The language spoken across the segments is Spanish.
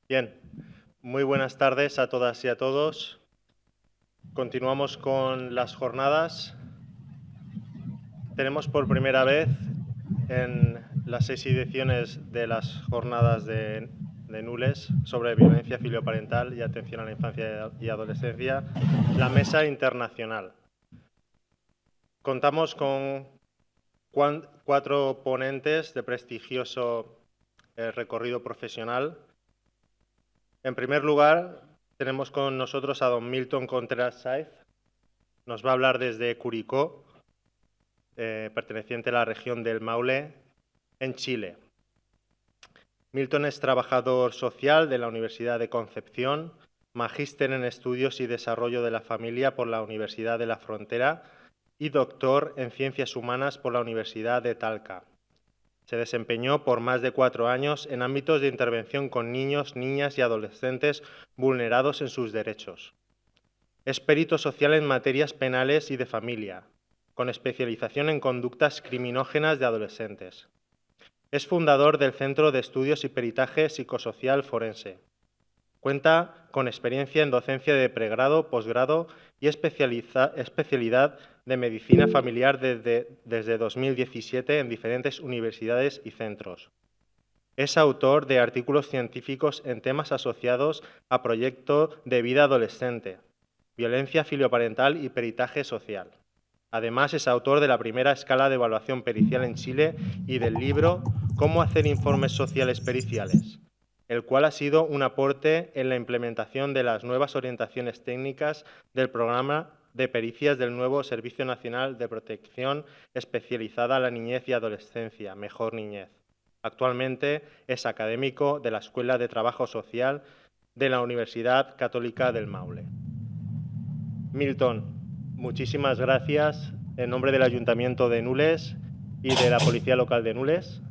Bien, muy buenas tardes a todas y a todos. Continuamos con las jornadas. Tenemos por primera vez en las 6 ediciones de las jornadas de Nules sobre violencia filioparental y atención a la infancia y adolescencia, la Mesa Internacional. Contamos con 4 ponentes de prestigioso recorrido profesional. En primer lugar, tenemos con nosotros a don Milton Contreras Sáez. Nos va a hablar desde Curicó, perteneciente a la región del Maule, en Chile. Milton es trabajador social de la Universidad de Concepción, magíster en Estudios y Desarrollo de la Familia por la Universidad de la Frontera y doctor en Ciencias Humanas por la Universidad de Talca. Se desempeñó por más de 4 años en ámbitos de intervención con niños, niñas y adolescentes vulnerados en sus derechos. Es perito social en materias penales y de familia, con especialización en conductas criminógenas de adolescentes. Es fundador del Centro de Estudios y Peritaje Psicosocial Forense. Cuenta con experiencia en docencia de pregrado, posgrado y especialidad de medicina familiar desde 2017 en diferentes universidades y centros. Es autor de artículos científicos en temas asociados a proyecto de vida adolescente, violencia filioparental y peritaje social. Además, es autor de la primera escala de evaluación pericial en Chile y del libro Cómo hacer informes sociales periciales, el cual ha sido un aporte en la implementación de las nuevas orientaciones técnicas del programa de pericias del nuevo Servicio Nacional de Protección Especializada a la Niñez y Adolescencia, Mejor Niñez. Actualmente es académico de la Escuela de Trabajo Social de la Universidad Católica del Maule. Milton, muchísimas gracias en nombre del Ayuntamiento de Nules y de la Policía Local de Nules.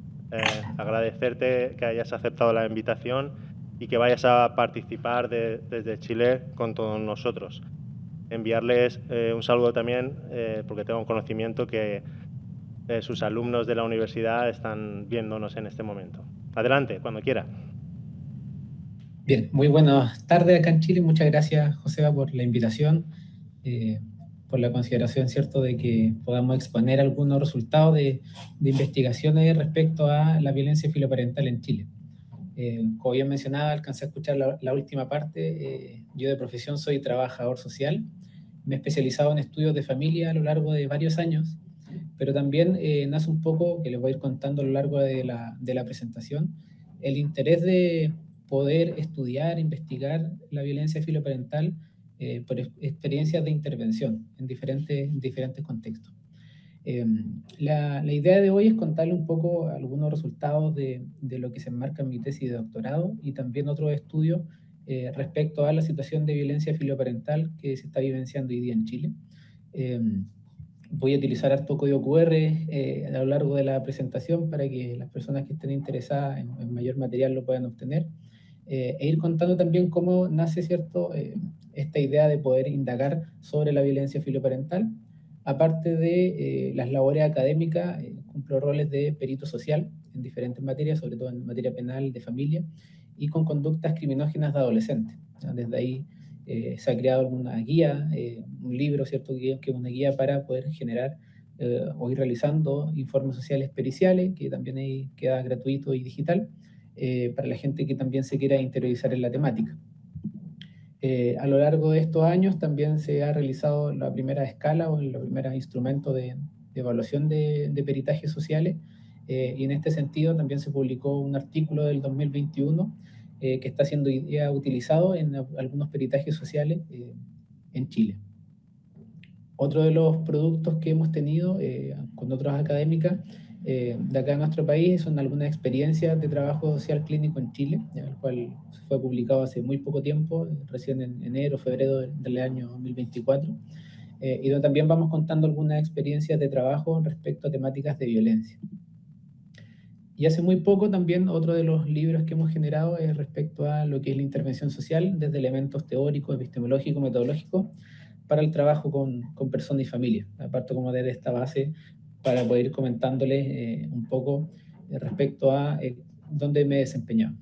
Agradecerte que hayas aceptado la invitación y que vayas a participar desde Chile con todos nosotros. Enviarles un saludo también, porque tengo conocimiento que sus alumnos de la universidad están viéndonos en este momento. Adelante, cuando quiera. Bien, muy buenas tardes acá en Chile. Muchas gracias, Joseba, por la invitación, por la consideración, ¿cierto?, de que podamos exponer algunos resultados de investigaciones respecto a la violencia filoparental en Chile. Como bien mencionaba, alcancé a escuchar la última parte. Yo de profesión soy trabajador social. Me he especializado en estudios de familia a lo largo de varios años, pero también nace un poco, que les voy a ir contando a lo largo de la presentación, el interés de poder estudiar, investigar la violencia filoparental por experiencias de intervención en diferentes contextos. La idea de hoy es contarle un poco algunos resultados de lo que se enmarca en mi tesis de doctorado y también otros estudios respecto a la situación de violencia filoparental que se está vivenciando hoy día en Chile. Voy a utilizar harto código QR a lo largo de la presentación para que las personas que estén interesadas en mayor material lo puedan obtener. E ir contando también cómo nace, ¿cierto?, esta idea de poder indagar sobre la violencia filoparental. Aparte de las labores académicas, cumplo roles de perito social en diferentes materias, sobre todo en materia penal, de familia, y con conductas criminógenas de adolescentes. Desde ahí se ha creado una guía, un libro, ¿cierto?, que es una guía para poder generar o ir realizando informes sociales periciales, que también ahí queda gratuito y digital, para la gente que también se quiera interiorizar en la temática. A lo largo de estos años también se ha realizado la primera escala o el primer instrumento de evaluación de peritajes sociales, y en este sentido también se publicó un artículo del 2021 que está siendo ya utilizado en algunos peritajes sociales en Chile. Otro de los productos que hemos tenido con otras académicas de acá en nuestro país son algunas experiencias de trabajo social clínico en Chile, el cual fue publicado hace muy poco tiempo, recién en enero, febrero del año 2024, y donde también vamos contando algunas experiencias de trabajo respecto a temáticas de violencia. Y hace muy poco también otro de los libros que hemos generado es respecto a lo que es la intervención social desde elementos teóricos, epistemológicos, metodológicos para el trabajo con personas y familias. Aparte como de esta base para poder ir comentándoles un poco respecto a dónde me he desempeñado.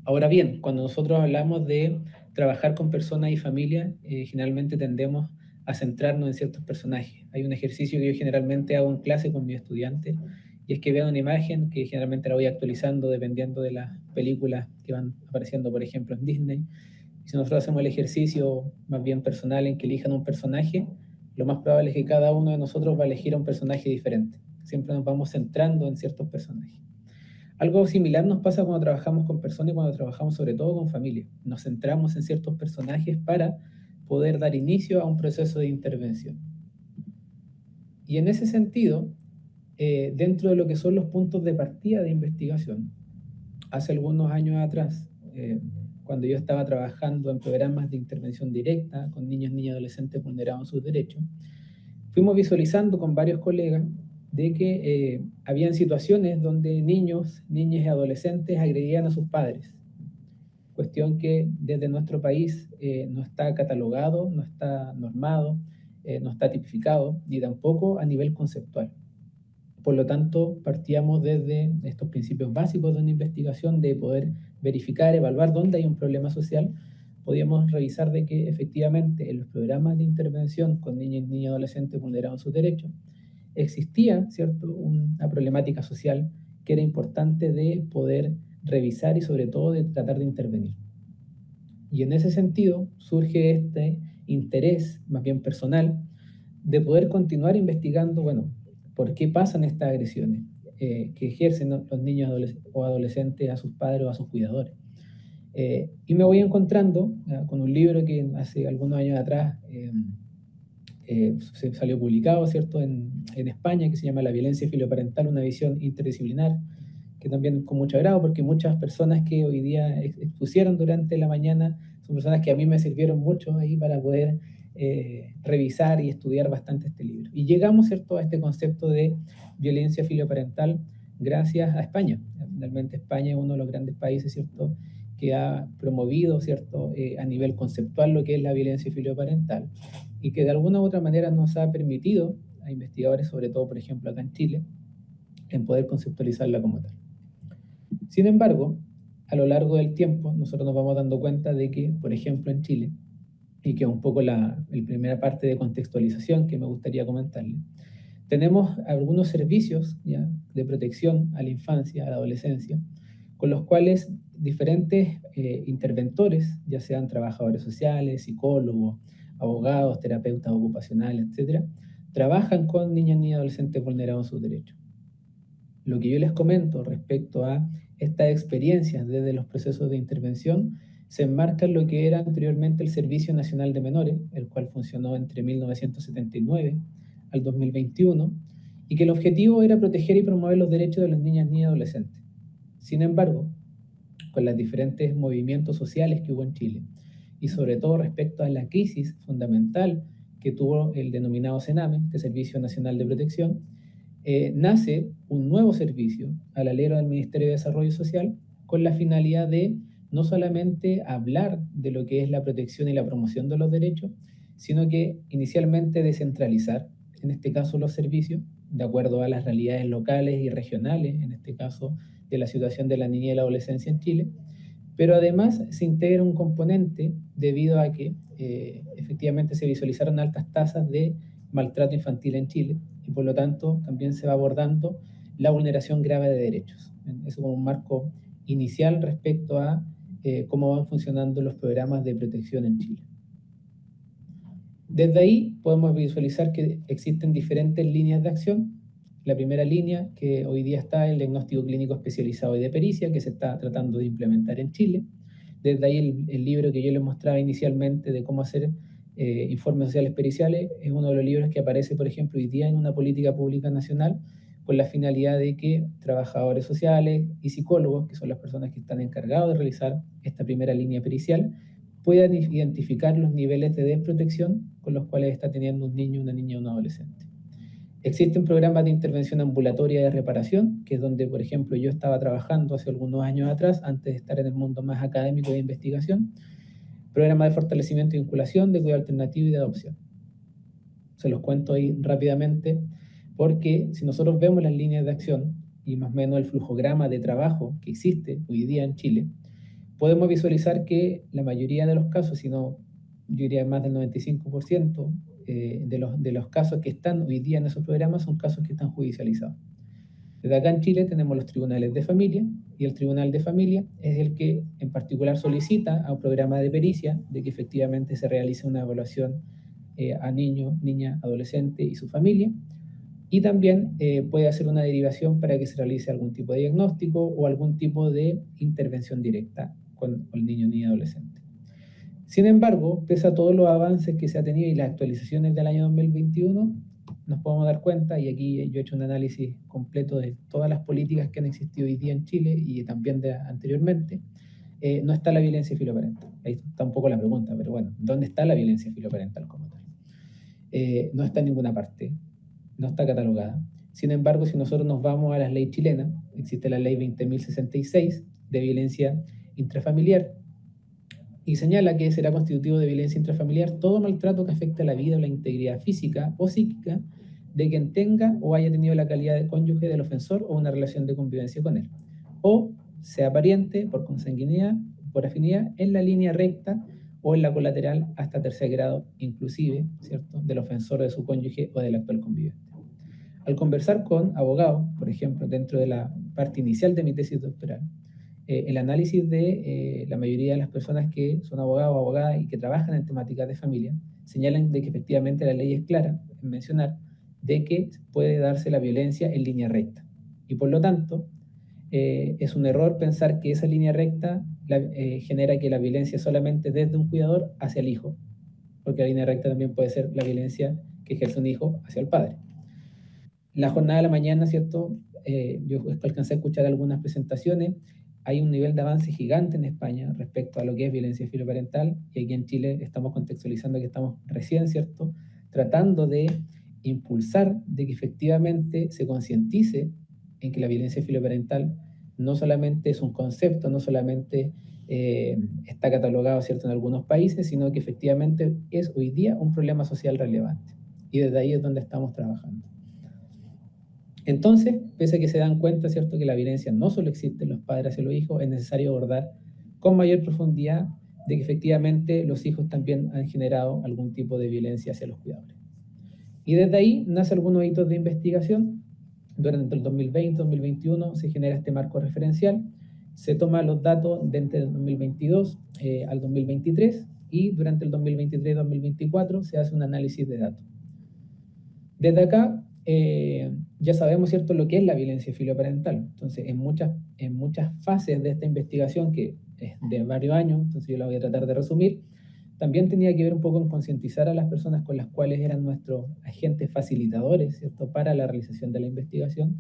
Ahora bien, cuando nosotros hablamos de trabajar con personas y familias, generalmente tendemos a centrarnos en ciertos personajes. Hay un ejercicio que yo generalmente hago en clase con mis estudiantes, y es que vean una imagen que generalmente la voy actualizando dependiendo de las películas que van apareciendo, por ejemplo, en Disney. Y si nosotros hacemos el ejercicio más bien personal en que elijan un personaje, lo más probable es que cada uno de nosotros va a elegir un personaje diferente. Siempre nos vamos centrando en ciertos personajes. Algo similar nos pasa cuando trabajamos con personas y cuando trabajamos sobre todo con familias. Nos centramos en ciertos personajes para poder dar inicio a un proceso de intervención. Y en ese sentido, dentro de lo que son los puntos de partida de investigación, hace algunos años atrás, cuando yo estaba trabajando en programas de intervención directa con niños, niñas y adolescentes vulnerados en sus derechos, fuimos visualizando con varios colegas de que habían situaciones donde niños, niñas y adolescentes agredían a sus padres. Cuestión que desde nuestro país no está catalogado, no está normado, no está tipificado, ni tampoco a nivel conceptual. Por lo tanto, partíamos desde estos principios básicos de una investigación de poder verificar, evaluar dónde hay un problema social. Podíamos revisar de que efectivamente en los programas de intervención con niños y niñas adolescentes vulnerados en sus derechos existía, ¿cierto?, una problemática social que era importante de poder revisar y sobre todo de tratar de intervenir. Y en ese sentido surge este interés más bien personal de poder continuar investigando, bueno, por qué pasan estas agresiones que ejercen los niños o adolescentes a sus padres o a sus cuidadores. Y me voy encontrando con un libro que hace algunos años atrás se salió publicado, ¿cierto?, en España, que se llama La violencia filioparental, una visión interdisciplinar, que también con mucho agrado, porque muchas personas que hoy día expusieron durante la mañana son personas que a mí me sirvieron mucho ahí para poder revisar y estudiar bastante este libro. Y llegamos, ¿cierto?, a este concepto de violencia filioparental gracias a España. Finalmente España es uno de los grandes países, ¿cierto?, que ha promovido, ¿cierto?, a nivel conceptual lo que es la violencia filioparental y que de alguna u otra manera nos ha permitido a investigadores, sobre todo, por ejemplo, acá en Chile, en poder conceptualizarla como tal. Sin embargo, a lo largo del tiempo, nosotros nos vamos dando cuenta de que, por ejemplo, en Chile, y que es un poco la primera parte de contextualización que me gustaría comentarle, tenemos algunos servicios ¿ya?, de protección a la infancia, a la adolescencia, con los cuales diferentes interventores, ya sean trabajadores sociales, psicólogos, abogados, terapeutas ocupacionales, etcétera, trabajan con niñas, niños y adolescentes vulnerados en sus derechos. Lo que yo les comento respecto a estas experiencias desde los procesos de intervención se enmarca en lo que era anteriormente el Servicio Nacional de Menores, el cual funcionó entre 1979 al 2021, y que el objetivo era proteger y promover los derechos de las niñas, niñas y adolescentes. Sin embargo, con los diferentes movimientos sociales que hubo en Chile, y sobre todo respecto a la crisis fundamental que tuvo el denominado CENAME, este Servicio Nacional de Protección, nace un nuevo servicio al alero del Ministerio de Desarrollo Social con la finalidad de no solamente hablar de lo que es la protección y la promoción de los derechos, sino que inicialmente descentralizar, en este caso, los servicios, de acuerdo a las realidades locales y regionales, en este caso, de la situación de la niñez y la adolescencia en Chile, pero además se integra un componente debido a que efectivamente se visualizaron altas tasas de maltrato infantil en Chile y por lo tanto también se va abordando la vulneración grave de derechos. Eso como un marco inicial respecto a cómo van funcionando los programas de protección en Chile. Desde ahí podemos visualizar que existen diferentes líneas de acción. La primera línea, que hoy día está el diagnóstico clínico especializado y de pericia, que se está tratando de implementar en Chile. Desde ahí el libro que yo les mostraba inicialmente de cómo hacer informes sociales periciales es uno de los libros que aparece, por ejemplo, hoy día en una política pública nacional con la finalidad de que trabajadores sociales y psicólogos, que son las personas que están encargados de realizar esta primera línea pericial, puedan identificar los niveles de desprotección con los cuales está teniendo un niño, una niña o un adolescente. Existen programas de intervención ambulatoria de reparación, que es donde, por ejemplo, yo estaba trabajando hace algunos años atrás, antes de estar en el mundo más académico de investigación. Programas de fortalecimiento y vinculación, de cuidado alternativo y de adopción. Se los cuento ahí rápidamente, porque si nosotros vemos las líneas de acción y más o menos el flujograma de trabajo que existe hoy día en Chile, podemos visualizar que la mayoría de los casos, si no, yo diría más del 95%, de los casos que están hoy día en esos programas son casos que están judicializados. Desde acá en Chile tenemos los tribunales de familia, y el tribunal de familia es el que en particular solicita a un programa de pericia de que efectivamente se realice una evaluación a niños, niñas, adolescentes y su familia, y también puede hacer una derivación para que se realice algún tipo de diagnóstico o algún tipo de intervención directa con el niño, niña, adolescente. Sin embargo, pese a todos los avances que se ha tenido y las actualizaciones del año 2021, nos podemos dar cuenta, y aquí yo he hecho un análisis completo de todas las políticas que han existido hoy día en Chile y también anteriormente, no está la violencia filoparental. Ahí está un poco la pregunta, pero bueno, ¿dónde está la violencia filoparental como tal? No está en ninguna parte, no está catalogada. Sin embargo, si nosotros nos vamos a las leyes chilenas, existe la ley 20.066 de violencia intrafamiliar, y señala que será constitutivo de violencia intrafamiliar todo maltrato que afecte a la vida o la integridad física o psíquica de quien tenga o haya tenido la calidad de cónyuge del ofensor o una relación de convivencia con él, o sea pariente por consanguinidad, por afinidad, en la línea recta o en la colateral hasta tercer grado, inclusive, ¿cierto?, del ofensor, de su cónyuge o del actual conviviente. Al conversar con abogados, por ejemplo, dentro de la parte inicial de mi tesis doctoral, el análisis de la mayoría de las personas que son abogados o abogadas y que trabajan en temáticas de familia señalan de que efectivamente la ley es clara en mencionar de que puede darse la violencia en línea recta. Y por lo tanto, es un error pensar que esa línea recta genera que la violencia solamente desde un cuidador hacia el hijo, porque la línea recta también puede ser la violencia que ejerce un hijo hacia el padre. La jornada de la mañana, ¿cierto? Yo alcancé a escuchar algunas presentaciones. Hay un nivel de avance gigante en España respecto a lo que es violencia filoparental, y aquí en Chile estamos contextualizando que estamos recién, ¿cierto?, tratando de impulsar de que efectivamente se concientice en que la violencia filoparental no solamente es un concepto, no solamente está catalogado, ¿cierto?, en algunos países, sino que efectivamente es hoy día un problema social relevante. Y desde ahí es donde estamos trabajando. Entonces, pese a que se dan cuenta, ¿cierto?, que la violencia no solo existe en los padres hacia los hijos, es necesario abordar con mayor profundidad de que efectivamente los hijos también han generado algún tipo de violencia hacia los cuidadores. Y desde ahí nacen algunos hitos de investigación. Durante el 2020-2021 se genera este marco referencial, se toman los datos desde el 2022 al 2023, y durante el 2023-2024 se hace un análisis de datos. Desde acá ya sabemos, ¿cierto?, lo que es la violencia filoparental. Entonces, en muchas fases de esta investigación, que es de varios años, entonces yo la voy a tratar de resumir, también tenía que ver un poco en concientizar a las personas con las cuales eran nuestros agentes facilitadores, ¿cierto?, para la realización de la investigación,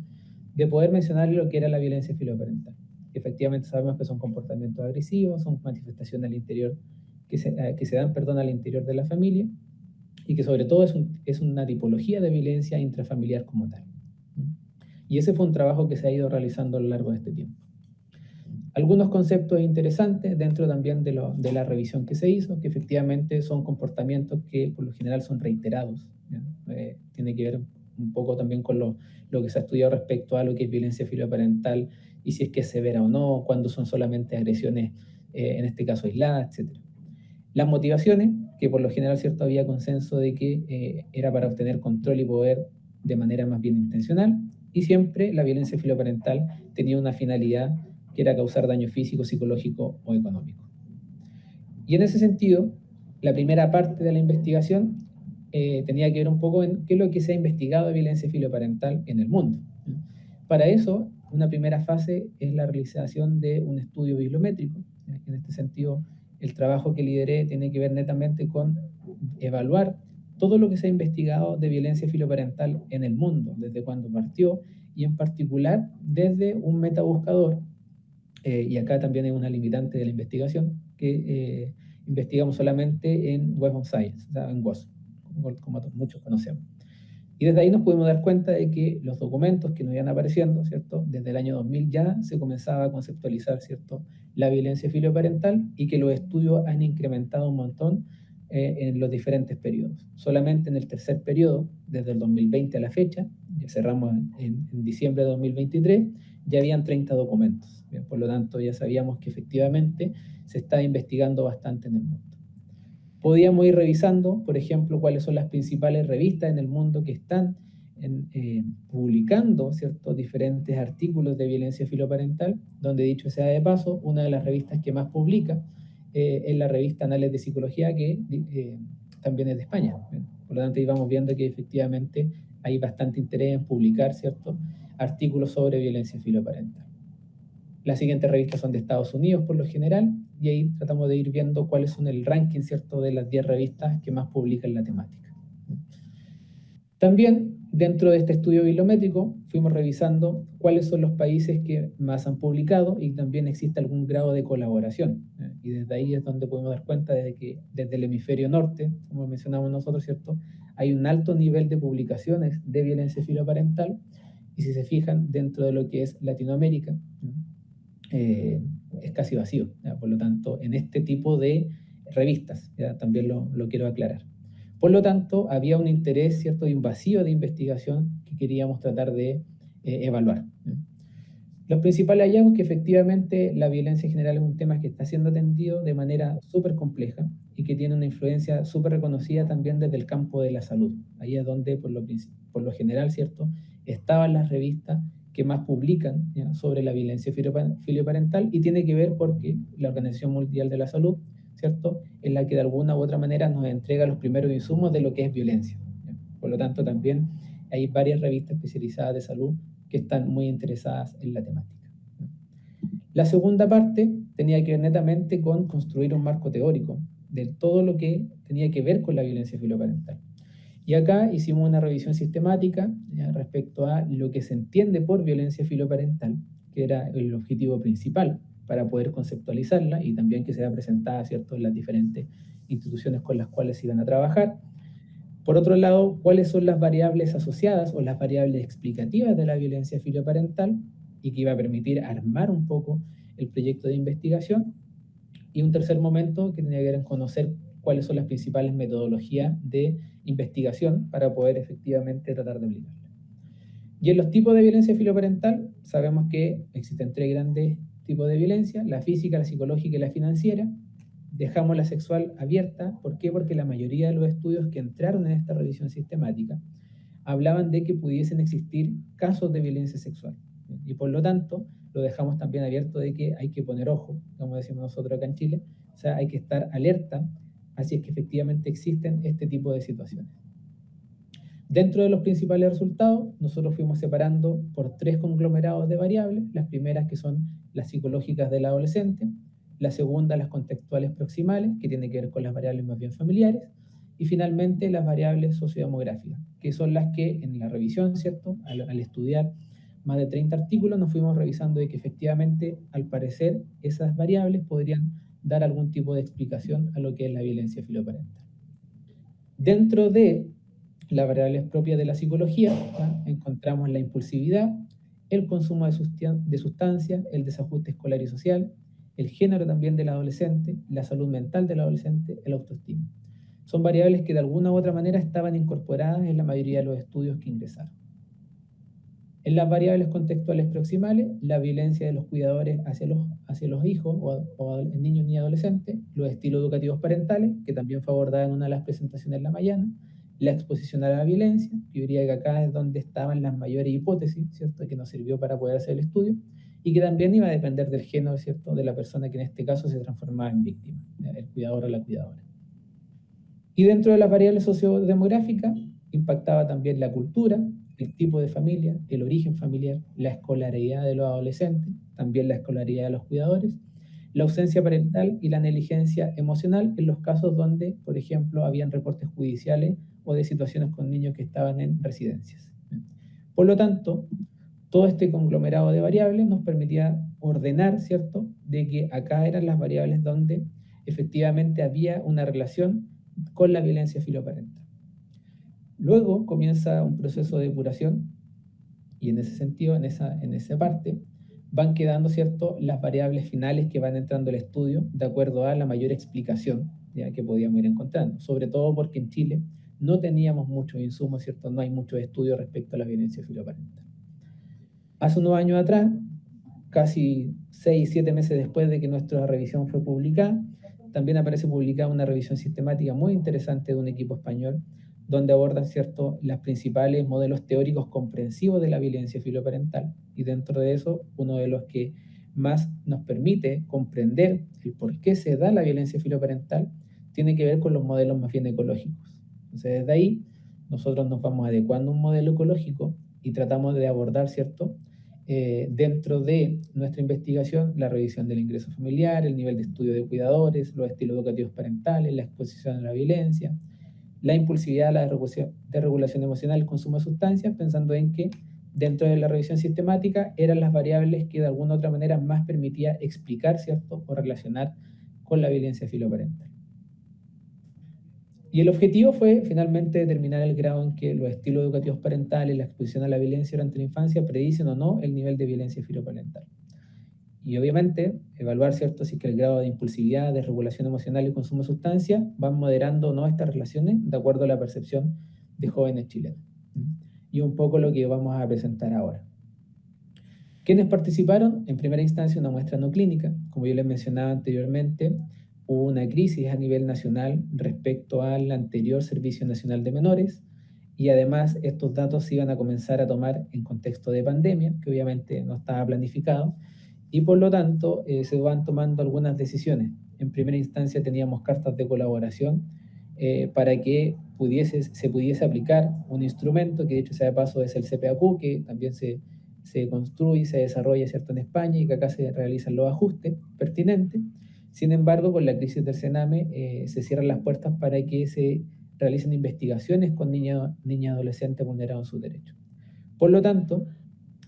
de poder mencionar lo que era la violencia filoparental. Efectivamente sabemos que son comportamientos agresivos, son manifestaciones al interior que se dan, al interior de la familia, y que sobre todo es una tipología de violencia intrafamiliar como tal. Y ese fue un trabajo que se ha ido realizando a lo largo de este tiempo. Algunos conceptos interesantes dentro también de la revisión que se hizo, que efectivamente son comportamientos que por lo general son reiterados. Tiene que ver un poco también con lo que se ha estudiado respecto a lo que es violencia filoparental, y si es que es severa o no, cuando son solamente agresiones, en este caso aisladas, etc. Las motivaciones, que por lo general, ¿cierto?, había consenso de que era para obtener control y poder de manera más bien intencional, y siempre la violencia filoparental tenía una finalidad que era causar daño físico, psicológico o económico. Y en ese sentido, la primera parte de la investigación tenía que ver un poco en qué es lo que se ha investigado de violencia filoparental en el mundo. Para eso, una primera fase es la realización de un estudio bibliométrico. En este sentido, el trabajo que lideré tiene que ver netamente con evaluar todo lo que se ha investigado de violencia filoparental en el mundo, desde cuando partió, y en particular desde un metabuscador, y acá también hay una limitante de la investigación, que investigamos solamente en Web of Science, o sea, en WOS, como muchos conocemos. Y desde ahí nos pudimos dar cuenta de que los documentos que nos iban apareciendo, ¿cierto?, desde el año 2000 ya se comenzaba a conceptualizar, ¿cierto?, la violencia filoparental, y que los estudios han incrementado un montón en los diferentes periodos. Solamente en el tercer periodo, desde el 2020 a la fecha, ya cerramos en diciembre de 2023, ya habían 30 documentos. Bien, por lo tanto, ya sabíamos que efectivamente se está investigando bastante en el mundo. Podíamos ir revisando, por ejemplo, cuáles son las principales revistas en el mundo que están publicando, ¿cierto?, diferentes artículos de violencia filoparental, donde, dicho sea de paso, una de las revistas que más publica es la revista Anales de Psicología, que también es de España. Por lo tanto, íbamos viendo que efectivamente hay bastante interés en publicar, ¿cierto?, artículos sobre violencia filoparental. Las siguientes revistas son de Estados Unidos por lo general, y ahí tratamos de ir viendo cuáles son el ranking, ¿cierto?, de las 10 revistas que más publican la temática. También, dentro de este estudio bibliométrico, fuimos revisando cuáles son los países que más han publicado y también existe algún grado de colaboración. Y desde ahí es donde podemos dar cuenta de que desde el hemisferio norte, como mencionamos nosotros, ¿cierto?, hay un alto nivel de publicaciones de violencia filoparental, y si se fijan, dentro de lo que es Latinoamérica, es casi vacío. ¿Ya? Por lo tanto, en este tipo de revistas, ¿ya? También lo quiero aclarar. Por lo tanto, había un interés, ¿cierto?, y un vacío de investigación que queríamos tratar de evaluar. Los principales hallazgos que efectivamente la violencia en general es un tema que está siendo atendido de manera súper compleja y que tiene una influencia súper reconocida también desde el campo de la salud. Ahí es donde, por lo general, ¿cierto?, estaban las revistas que más publican, ¿ya?, sobre la violencia filioparental, y tiene que ver porque la Organización Mundial de la Salud, ¿cierto?, es la que de alguna u otra manera nos entrega los primeros insumos de lo que es violencia. ¿Ya? Por lo tanto, también hay varias revistas especializadas de salud que están muy interesadas en la temática. La segunda parte tenía que ver netamente con construir un marco teórico de todo lo que tenía que ver con la violencia filoparental. Y acá hicimos una revisión sistemática, ¿ya?, respecto a lo que se entiende por violencia filoparental, que era el objetivo principal para poder conceptualizarla y también que sea presentada, ¿cierto?, en las diferentes instituciones con las cuales se iban a trabajar. Por otro lado, cuáles son las variables asociadas o las variables explicativas de la violencia filoparental, y que iba a permitir armar un poco el proyecto de investigación. Y un tercer momento que tenía que ver en conocer cuáles son las principales metodologías de investigación para poder efectivamente tratar de aplicarla. Y en los tipos de violencia filoparental sabemos que existen 3 grandes tipos de violencia: la física, la psicológica y la financiera. Dejamos la sexual abierta. ¿Por qué? Porque la mayoría de los estudios que entraron en esta revisión sistemática hablaban de que pudiesen existir casos de violencia sexual. Y por lo tanto, lo dejamos también abierto de que hay que poner ojo, como decimos nosotros acá en Chile. O sea, hay que estar alerta, así es que efectivamente existen este tipo de situaciones. Dentro de los principales resultados, nosotros fuimos separando por 3 conglomerados de variables: las primeras, que son las psicológicas del adolescente; la segunda, las contextuales proximales, que tienen que ver con las variables más bien familiares; y finalmente las variables sociodemográficas, que son las que en la revisión, ¿cierto?, al estudiar más de 30 artículos, nos fuimos revisando de que efectivamente, al parecer, esas variables podrían dar algún tipo de explicación a lo que es la violencia filoparental. Dentro de las variables propias de la psicología, ¿ya?, encontramos la impulsividad, el consumo de sustancias, el desajuste escolar y social, el género también del adolescente, la salud mental del adolescente, el autoestima. Son variables que de alguna u otra manera estaban incorporadas en la mayoría de los estudios que ingresaron. En las variables contextuales proximales, la violencia de los cuidadores hacia los hijos o niños y adolescentes, los estilos educativos parentales, que también fue abordada en una de las presentaciones en la mañana, la exposición a la violencia, que yo diría que acá es donde estaban las mayores hipótesis, ¿cierto?, que nos sirvió para poder hacer el estudio, y que también iba a depender del género, ¿cierto?, de la persona que en este caso se transformaba en víctima, el cuidador o la cuidadora. Y dentro de las variables sociodemográficas, impactaba también la cultura, el tipo de familia, el origen familiar, la escolaridad de los adolescentes, también la escolaridad de los cuidadores, la ausencia parental y la negligencia emocional en los casos donde, por ejemplo, habían reportes judiciales o de situaciones con niños que estaban en residencias. Por lo tanto, todo este conglomerado de variables nos permitía ordenar, ¿cierto?, de que acá eran las variables donde efectivamente había una relación con la violencia filoparental. Luego comienza un proceso de depuración, y en ese sentido, en esa parte, van quedando, ¿cierto?, las variables finales que van entrando al estudio de acuerdo a la mayor explicación ya que podíamos ir encontrando, sobre todo porque en Chile no teníamos muchos insumos, ¿cierto? No hay muchos estudios respecto a la violencia filoparental. Hace unos años atrás, casi 6, 7 meses después de que nuestra revisión fue publicada, también aparece publicada una revisión sistemática muy interesante de un equipo español, donde abordan, ¿cierto?, los principales modelos teóricos comprensivos de la violencia filoparental. Y dentro de eso, uno de los que más nos permite comprender el por qué se da la violencia filoparental tiene que ver con los modelos más bien ecológicos. Entonces, desde ahí, nosotros nos vamos adecuando a un modelo ecológico y tratamos de abordar, ¿cierto?, dentro de nuestra investigación, la revisión del ingreso familiar, el nivel de estudio de cuidadores, los estilos educativos parentales, la exposición a la violencia, la impulsividad, la desregulación emocional, el consumo de sustancias, pensando en que dentro de la revisión sistemática eran las variables que de alguna u otra manera más permitía explicar, ¿cierto?, o relacionar con la violencia filoparental. Y el objetivo fue finalmente determinar el grado en que los estilos educativos parentales, la exposición a la violencia durante la infancia predicen o no el nivel de violencia filoparental. Y obviamente evaluar, ¿cierto?, si que el grado de impulsividad, de regulación emocional y consumo de sustancias van moderando o no estas relaciones de acuerdo a la percepción de jóvenes chilenos. Y un poco lo que vamos a presentar ahora. ¿Quiénes participaron? En primera instancia, una muestra no clínica. Como yo les mencionaba anteriormente, hubo una crisis a nivel nacional respecto al anterior Servicio Nacional de Menores, y además estos datos se iban a comenzar a tomar en contexto de pandemia, que obviamente no estaba planificado, y por lo tanto se van tomando algunas decisiones. En primera instancia teníamos cartas de colaboración para que se pudiese aplicar un instrumento, que de hecho sea de paso es el CPAQ, que también se construye y se desarrolla, ¿cierto?, en España, y que acá se realizan los ajustes pertinentes. Sin embargo, con la crisis del Sename se cierran las puertas para que se realicen investigaciones con niñas y adolescentes vulnerados en sus derechos. Por lo tanto,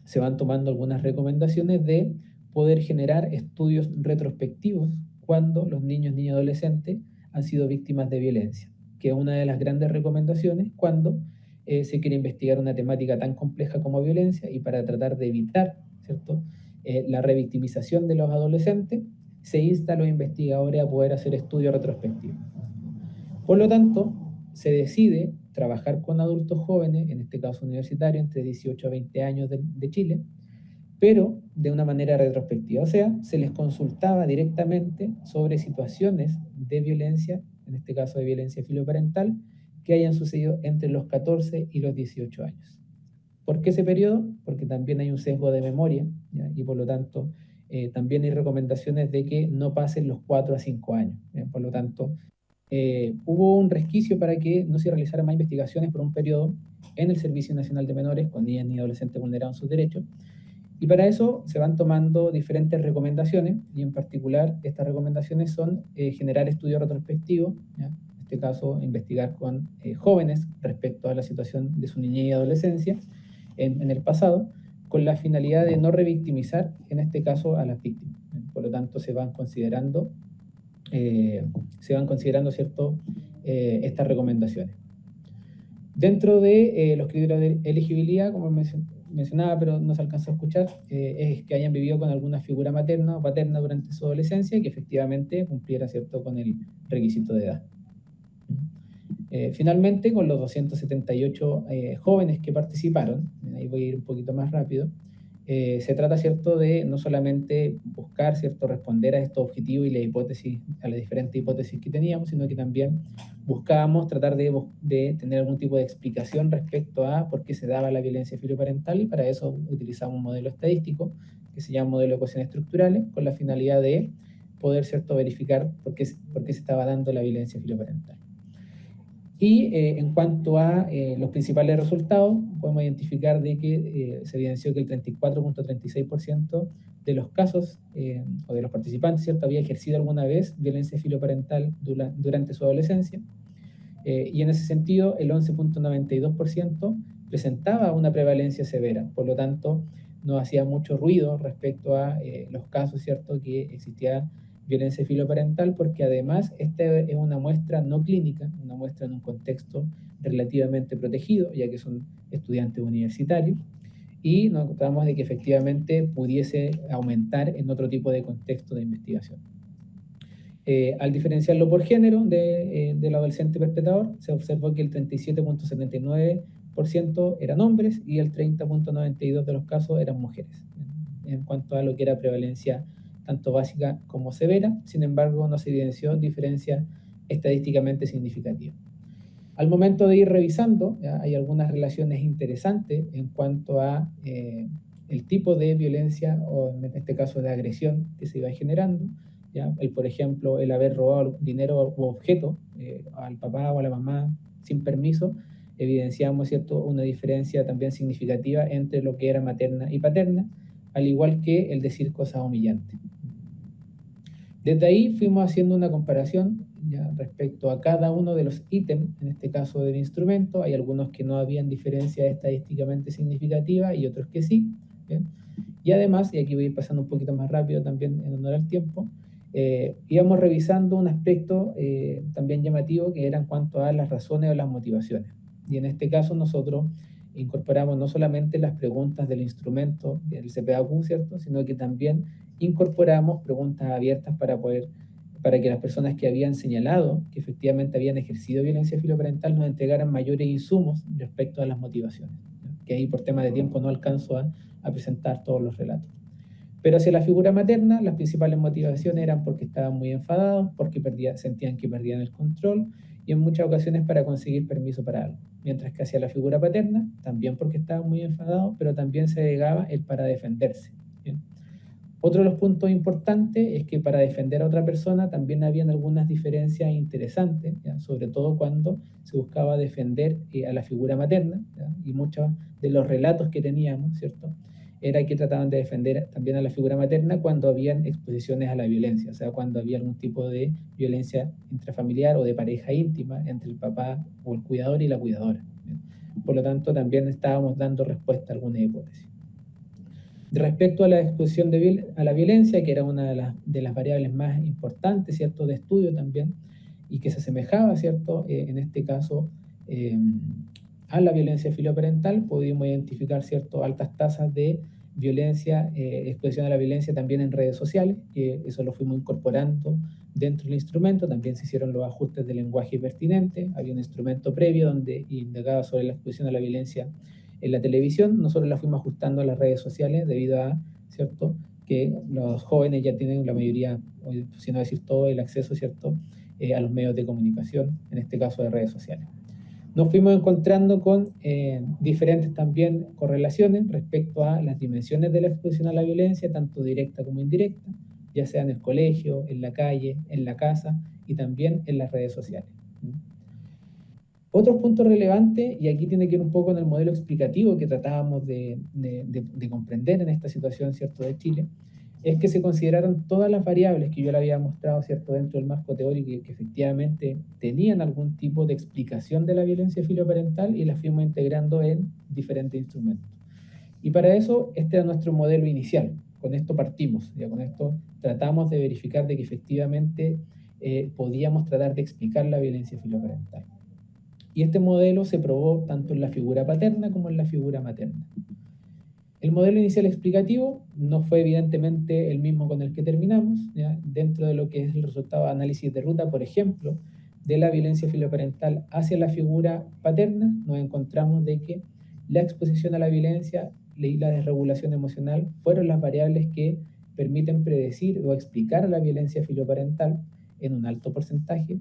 se van tomando algunas recomendaciones de poder generar estudios retrospectivos cuando los niños, niñas y adolescentes han sido víctimas de violencia, que es una de las grandes recomendaciones cuando se quiere investigar una temática tan compleja como violencia, y para tratar de evitar, ¿cierto?, la revictimización de los adolescentes, se insta a los investigadores a poder hacer estudios retrospectivos. Por lo tanto, se decide trabajar con adultos jóvenes, en este caso universitarios, entre 18 a 20 años de Chile, pero de una manera retrospectiva. O sea, se les consultaba directamente sobre situaciones de violencia, en este caso de violencia filoparental, que hayan sucedido entre los 14 y los 18 años. ¿Por qué ese periodo? Porque también hay un sesgo de memoria, ¿ya?, y por lo tanto también hay recomendaciones de que no pasen los 4 a 5 años. ¿Ya? Por lo tanto, hubo un resquicio para que no se realizaran más investigaciones por un periodo en el Servicio Nacional de Menores con niñas y adolescentes vulnerados en sus derechos. Y para eso se van tomando diferentes recomendaciones, y en particular estas recomendaciones son generar estudios retrospectivos, ¿ya?, en este caso investigar con jóvenes respecto a la situación de su niñez y adolescencia en el pasado, con la finalidad de no revictimizar, en este caso, a las víctimas. Por lo tanto, se van considerando, ¿cierto?, estas recomendaciones. Dentro de los criterios de elegibilidad, como mencionaba, pero no se alcanzó a escuchar, es que hayan vivido con alguna figura materna o paterna durante su adolescencia y que efectivamente cumpliera, ¿cierto?, con el requisito de edad. Finalmente, con los 278 jóvenes que participaron, ahí voy a ir un poquito más rápido, se trata, ¿cierto?, de no solamente buscar, ¿cierto?, responder a estos objetivos y a las diferentes hipótesis que teníamos, sino que también buscábamos tratar de tener algún tipo de explicación respecto a por qué se daba la violencia filoparental, y para eso utilizamos un modelo estadístico que se llama modelo de ecuaciones estructurales, con la finalidad de poder, ¿cierto?, verificar por qué se estaba dando la violencia filoparental. Y en cuanto a los principales resultados, podemos identificar de que se evidenció que el 34.36% de los casos o de los participantes, ¿cierto?, había ejercido alguna vez violencia filoparental durante su adolescencia, y en ese sentido el 11.92% presentaba una prevalencia severa. Por lo tanto, no hacía mucho ruido respecto a los casos, ¿cierto?, que existía violencia filoparental, porque además esta es una muestra no clínica, una muestra en un contexto relativamente protegido, ya que son estudiantes universitarios, y nos encontramos de que efectivamente pudiese aumentar en otro tipo de contexto de investigación. Al diferenciarlo por género del adolescente perpetrador, se observó que el 37.79% eran hombres y el 30.92% de los casos eran mujeres, en cuanto a lo que era prevalencia tanto básica como severa. Sin embargo, no se evidenció diferencia estadísticamente significativa. Al momento de ir revisando, ¿ya? Hay algunas relaciones interesantes en cuanto a el tipo de violencia o en este caso de agresión que se iba generando. ¿Ya? Por ejemplo, el haber robado dinero u objeto al papá o a la mamá sin permiso, evidenciamos, ¿cierto?, una diferencia también significativa entre lo que era materna y paterna, al igual que el decir cosas humillantes. Desde ahí fuimos haciendo una comparación ya respecto a cada uno de los ítems, en este caso del instrumento. Hay algunos que no habían diferencia estadísticamente significativa y otros que sí. ¿Bien? Y además, y aquí voy a ir pasando un poquito más rápido también en honor al tiempo, íbamos revisando un aspecto también llamativo que era en cuanto a las razones o las motivaciones. Y en este caso nosotros incorporamos no solamente las preguntas del instrumento, el CPAQ, ¿cierto?, sino que también incorporamos preguntas abiertas para que las personas que habían señalado que efectivamente habían ejercido violencia filoparental nos entregaran mayores insumos respecto a las motivaciones, ¿no? Que ahí por tema de tiempo no alcanzo a presentar todos los relatos. Pero hacia la figura materna, las principales motivaciones eran porque estaban muy enfadados, porque sentían que perdían el control y en muchas ocasiones para conseguir permiso para algo. Mientras que hacia la figura paterna, también porque estaban muy enfadados, pero también se agregaba el para defenderse. ¿Bien? Otro de los puntos importantes es que para defender a otra persona también habían algunas diferencias interesantes, ¿ya? Sobre todo cuando se buscaba defender a la figura materna, ¿ya? Y muchos de los relatos que teníamos, ¿cierto?, era que trataban de defender también a la figura materna cuando habían exposiciones a la violencia, o sea, cuando había algún tipo de violencia intrafamiliar o de pareja íntima entre el papá o el cuidador y la cuidadora, ¿bien? Por lo tanto, también estábamos dando respuesta a alguna hipótesis. Respecto a la exposición a la violencia, que era una de las variables más importantes, ¿cierto?, de estudio también, y que se asemejaba, ¿cierto?, en este caso, a la violencia filoparental, pudimos identificar, ¿cierto?, altas tasas de violencia, exposición a la violencia también en redes sociales, que eso lo fuimos incorporando dentro del instrumento. También se hicieron los ajustes de lenguaje pertinentes, había un instrumento previo donde indagaba sobre la exposición a la violencia en la televisión. Nosotros la fuimos ajustando a las redes sociales debido a, ¿cierto?, que los jóvenes ya tienen la mayoría, si no decir todo, el acceso, ¿cierto?, a los medios de comunicación, en este caso de redes sociales. Nos fuimos encontrando con diferentes también correlaciones respecto a las dimensiones de la exposición a la violencia, tanto directa como indirecta, ya sea en el colegio, en la calle, en la casa y también en las redes sociales. Otro punto relevante, y aquí tiene que ver un poco en el modelo explicativo que tratábamos de comprender en esta situación, ¿cierto?, de Chile, es que se consideraron todas las variables que yo le había mostrado, ¿cierto?, dentro del marco teórico y que efectivamente tenían algún tipo de explicación de la violencia filoparental y las fuimos integrando en diferentes instrumentos. Y para eso, este era nuestro modelo inicial. Con esto partimos, ya con esto tratamos de verificar de que efectivamente podíamos tratar de explicar la violencia filoparental. Y este modelo se probó tanto en la figura paterna como en la figura materna. El modelo inicial explicativo no fue evidentemente el mismo con el que terminamos, ¿ya? Dentro de lo que es el resultado de análisis de ruta, por ejemplo, de la violencia filoparental hacia la figura paterna, nos encontramos de que la exposición a la violencia y la desregulación emocional fueron las variables que permiten predecir o explicar la violencia filoparental en un alto porcentaje.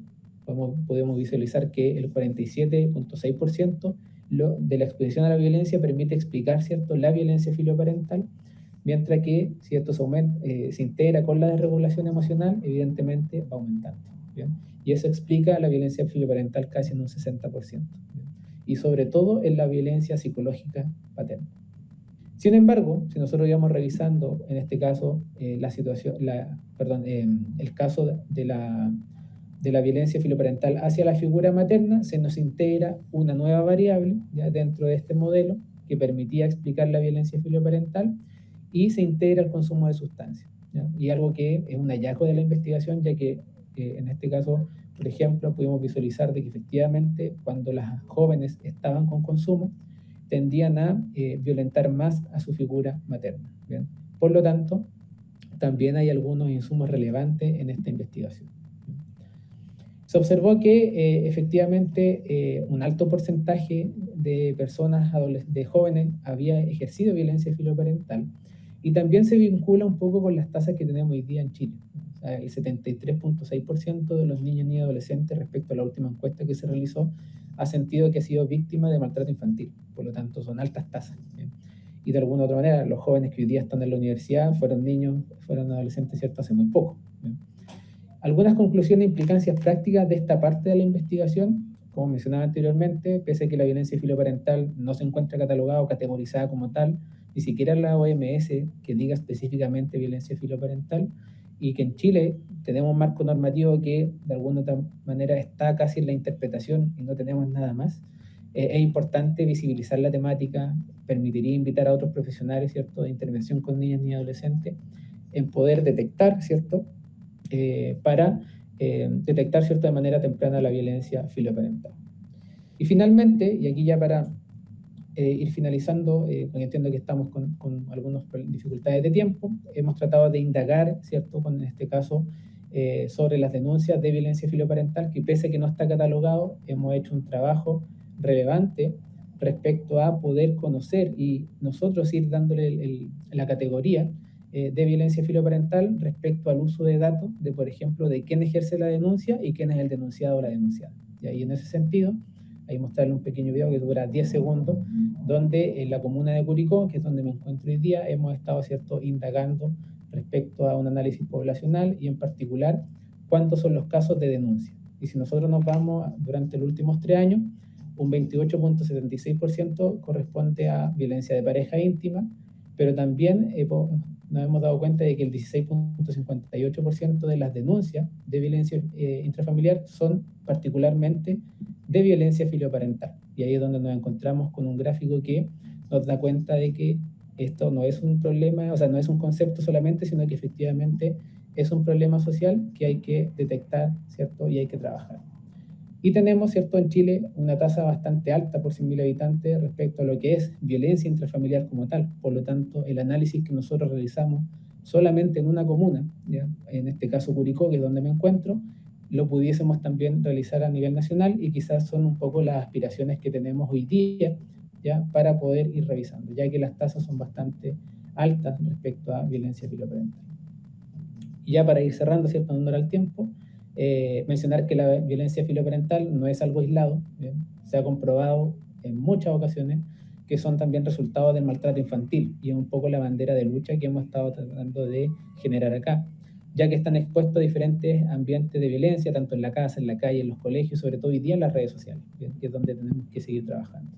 Podemos visualizar que el 47.6% de la exposición a la violencia permite explicar, ¿cierto?, la violencia filoparental, mientras que, ¿cierto?, se integra con la desregulación emocional, evidentemente va aumentando, ¿bien? Y eso explica la violencia filoparental casi en un 60%, ¿bien? Y sobre todo en la violencia psicológica paterna. Sin embargo, si nosotros íbamos revisando, en este caso, el caso de la violencia filoparental hacia la figura materna, se nos integra una nueva variable ya dentro de este modelo que permitía explicar la violencia filoparental y se integra el consumo de sustancias, ¿ya? Y algo que es un hallazgo de la investigación, ya que en este caso, por ejemplo, pudimos visualizar de que efectivamente cuando las jóvenes estaban con consumo, tendían a violentar más a su figura materna, ¿bien? Por lo tanto, también hay algunos insumos relevantes en esta investigación. Se observó que efectivamente un alto porcentaje de personas, de jóvenes, había ejercido violencia filoparental, y también se vincula un poco con las tasas que tenemos hoy día en Chile. O sea, el 73.6% de los niños y adolescentes, respecto a la última encuesta que se realizó, ha sentido que ha sido víctima de maltrato infantil. Por lo tanto, son altas tasas. Y de alguna u otra manera, los jóvenes que hoy día están en la universidad fueron niños, fueron adolescentes, ¿cierto?, hace muy poco. Algunas conclusiones e implicancias prácticas de esta parte de la investigación: como mencionaba anteriormente, pese a que la violencia filoparental no se encuentra catalogada o categorizada como tal, ni siquiera la OMS que diga específicamente violencia filoparental, y que en Chile tenemos un marco normativo que de alguna otra manera está casi en la interpretación y no tenemos nada más, es importante visibilizar la temática. Permitiría invitar a otros profesionales, ¿cierto?, de intervención con niñas y adolescentes, en poder detectar, ¿cierto?, para detectar, ¿cierto?, de manera temprana la violencia filoparental. Y finalmente, y aquí ya para ir finalizando, porque entiendo que estamos con algunas dificultades de tiempo, hemos tratado de indagar, ¿cierto?, en este caso, sobre las denuncias de violencia filoparental, que pese a que no está catalogado, hemos hecho un trabajo relevante respecto a poder conocer y nosotros ir dándole la categoría de violencia filoparental respecto al uso de datos de, por ejemplo, de quién ejerce la denuncia y quién es el denunciado o la denunciada. Y ahí, en ese sentido, ahí mostrarle un pequeño video que dura 10 segundos, donde en la comuna de Curicó, que es donde me encuentro hoy día, hemos estado, ¿cierto?, indagando respecto a un análisis poblacional y en particular cuántos son los casos de denuncia. Y si nosotros nos vamos durante los últimos 3 años, un 28.76% corresponde a violencia de pareja íntima, pero también nos hemos dado cuenta de que el 16.58% de las denuncias de violencia intrafamiliar son particularmente de violencia filoparental. Y ahí es donde nos encontramos con un gráfico que nos da cuenta de que esto no es un problema, o sea, no es un concepto solamente, sino que efectivamente es un problema social que hay que detectar, ¿cierto?, y hay que trabajar. Y tenemos, ¿cierto?, en Chile una tasa bastante alta por 100.000 habitantes respecto a lo que es violencia intrafamiliar como tal. Por lo tanto, el análisis que nosotros realizamos solamente en una comuna, ¿ya?, en este caso Curicó, que es donde me encuentro, lo pudiésemos también realizar a nivel nacional, y quizás son un poco las aspiraciones que tenemos hoy día, ¿ya?, para poder ir revisando, ya que las tasas son bastante altas respecto a violencia filoparental. Y ya para ir cerrando, ¿cierto?, en honor al tiempo, mencionar que la violencia filoparental no es algo aislado, ¿bien? Se ha comprobado en muchas ocasiones que son también resultados del maltrato infantil, y es un poco la bandera de lucha que hemos estado tratando de generar acá, ya que están expuestos a diferentes ambientes de violencia, tanto en la casa, en la calle, en los colegios, sobre todo hoy día en las redes sociales, ¿bien?, que es donde tenemos que seguir trabajando.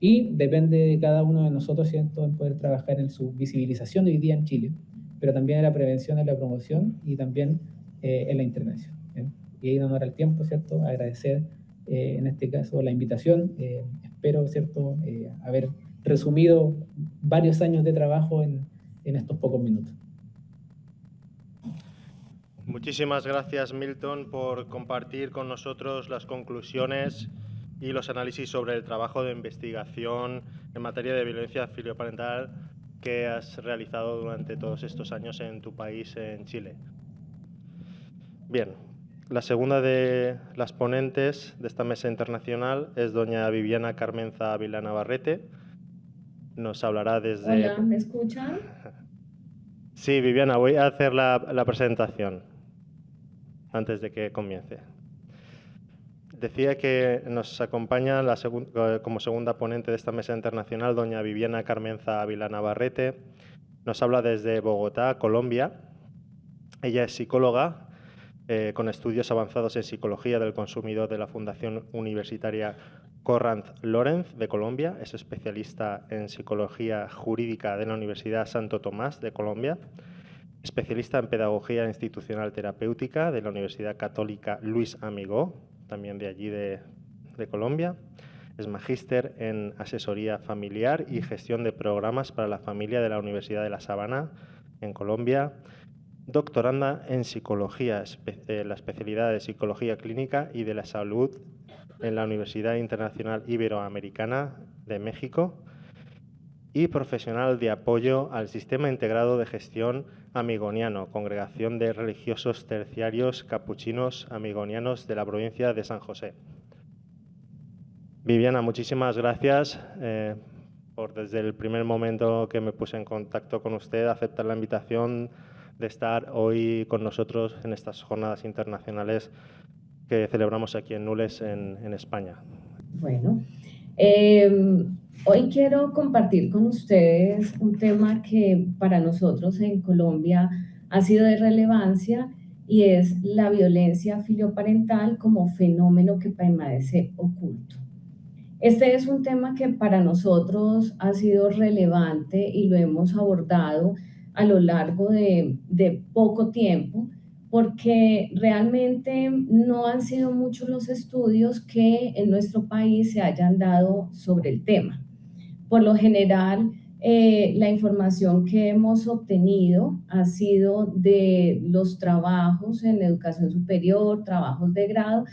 Y depende de cada uno de nosotros, ¿cierto?, en poder trabajar en su visibilización hoy día en Chile, pero también en la prevención, en la promoción y también en la intervención. ¿Bien? Y ahí, en honor al tiempo, ¿cierto?, agradecer en este caso la invitación. Espero, ¿cierto?, haber resumido varios años de trabajo en estos pocos minutos. Muchísimas gracias, Milton, por compartir con nosotros las conclusiones y los análisis sobre el trabajo de investigación en materia de violencia filoparental que has realizado durante todos estos años en tu país, en Chile. Bien, la segunda de las ponentes de esta mesa internacional es doña Viviana Carmenza Ávila Navarrete. Nos hablará desde... Hola, ¿me escuchan? Sí, Viviana, voy a hacer la presentación antes de que comience. Decía que nos acompaña como segunda ponente de esta mesa internacional doña Viviana Carmenza Ávila Navarrete. Nos habla desde Bogotá, Colombia. Ella es psicóloga con estudios avanzados en psicología del consumidor de la Fundación Universitaria Konrad Lorenz de Colombia. Es especialista en psicología jurídica de la Universidad Santo Tomás de Colombia. Especialista en pedagogía institucional terapéutica de la Universidad Católica Luis Amigó, también de allí de Colombia. Es magíster en asesoría familiar y gestión de programas para la familia de la Universidad de La Sabana, en Colombia. Doctoranda en psicología, la especialidad de psicología clínica y de la salud en la Universidad Internacional Iberoamericana de México. y profesional de apoyo al Sistema Integrado de Gestión Amigoniano, Congregación de Religiosos Terciarios Capuchinos Amigonianos de la provincia de San José. Viviana, muchísimas gracias por desde el primer momento que me puse en contacto con usted aceptar la invitación de estar hoy con nosotros en estas jornadas internacionales que celebramos aquí en Nules, en España. Bueno, hoy quiero compartir con ustedes un tema que para nosotros en Colombia ha sido de relevancia y es la violencia filioparental como fenómeno que permanece oculto. Este es un tema que para nosotros ha sido relevante y lo hemos abordado a lo largo de poco tiempo, porque realmente no han sido muchos los estudios que en nuestro país se hayan dado sobre el tema. Por lo general, la información que hemos obtenido ha sido de los trabajos en educación superior, trabajos de grado,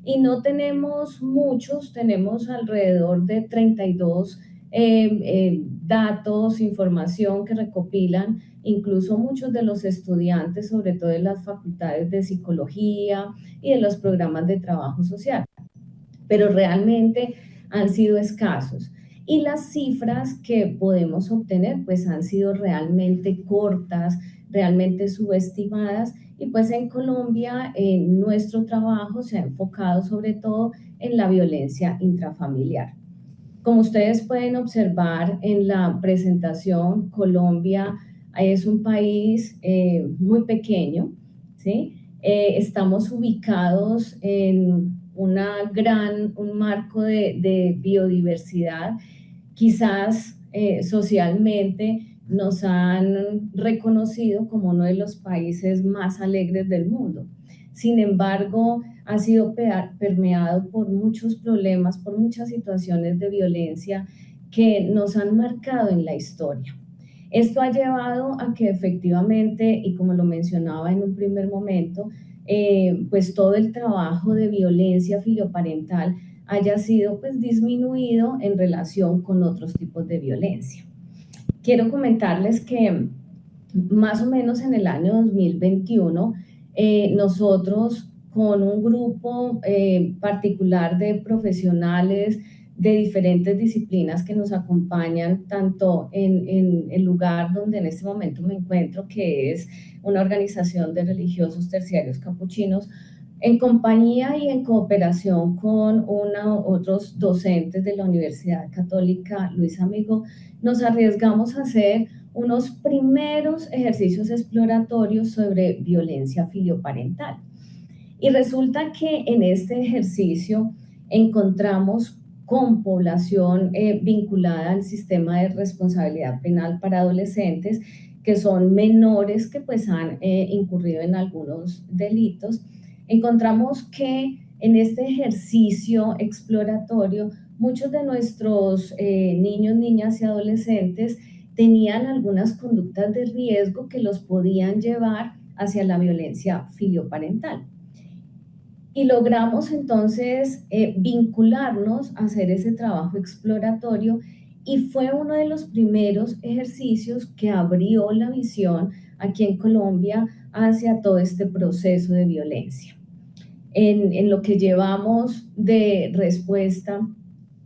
y no tenemos muchos, tenemos alrededor de 32 datos, información que recopilan incluso muchos de los estudiantes, sobre todo en las facultades de psicología y en los programas de trabajo social, pero realmente han sido escasos. Y las cifras que podemos obtener pues han sido realmente cortas, realmente subestimadas, y pues en Colombia nuestro trabajo se ha enfocado sobre todo en la violencia intrafamiliar. Como ustedes pueden observar en la presentación, Colombia es un país muy pequeño, ¿sí? Estamos ubicados en un marco de biodiversidad. Quizás socialmente nos han reconocido como uno de los países más alegres del mundo. Sin embargo, ha sido permeado por muchos problemas, por muchas situaciones de violencia que nos han marcado en la historia. Esto ha llevado a que efectivamente, y como lo mencionaba en un primer momento, pues todo el trabajo de violencia filioparental haya sido pues disminuido en relación con otros tipos de violencia. Quiero comentarles que más o menos en el año 2021 nosotros con un grupo particular de profesionales de diferentes disciplinas que nos acompañan tanto en el lugar donde en este momento me encuentro, que es una organización de religiosos terciarios capuchinos, en compañía y en cooperación con otros docentes de la Universidad Católica Luis Amigo, nos arriesgamos a hacer unos primeros ejercicios exploratorios sobre violencia filioparental. Y resulta que en este ejercicio encontramos con población vinculada al sistema de responsabilidad penal para adolescentes, que son menores que pues han incurrido en algunos delitos. Encontramos que en este ejercicio exploratorio muchos de nuestros niños, niñas y adolescentes tenían algunas conductas de riesgo que los podían llevar hacia la violencia filioparental. Y logramos entonces vincularnos a hacer ese trabajo exploratorio, y fue uno de los primeros ejercicios que abrió la visión aquí en Colombia hacia todo este proceso de violencia. En lo que llevamos de respuesta,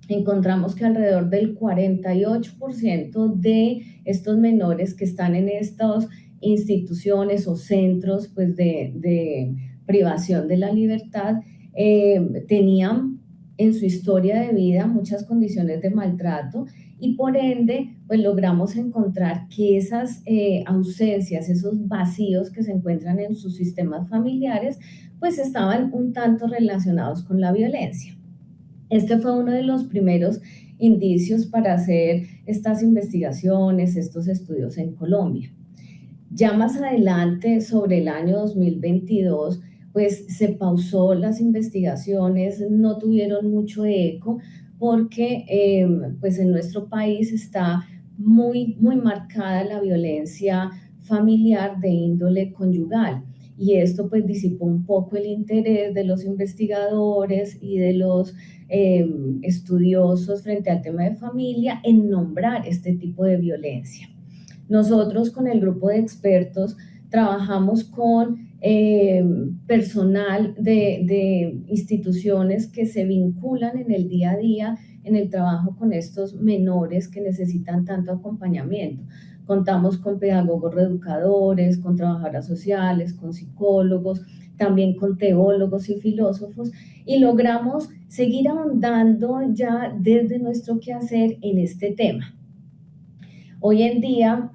encontramos que alrededor del 48% de estos menores que están en estas instituciones o centros pues, de privación de la libertad tenían en su historia de vida muchas condiciones de maltrato, y por ende pues logramos encontrar que esas ausencias, esos vacíos que se encuentran en sus sistemas familiares pues estaban un tanto relacionados con la violencia. Este fue uno de los primeros indicios para hacer estas investigaciones, estos estudios en Colombia. Ya más adelante, sobre el año 2022, pues se pausó las investigaciones, no tuvieron mucho eco, porque pues en nuestro país está muy marcada la violencia familiar de índole conyugal. y esto pues disipó un poco el interés de los investigadores y de los estudiosos frente al tema de familia en nombrar este tipo de violencia. Nosotros con el grupo de expertos trabajamos con personal de instituciones que se vinculan en el día a día en el trabajo con estos menores que necesitan tanto acompañamiento. Contamos con pedagogos reeducadores, con trabajadoras sociales, con psicólogos, también con teólogos y filósofos, y logramos seguir ahondando ya desde nuestro quehacer en este tema. Hoy en día,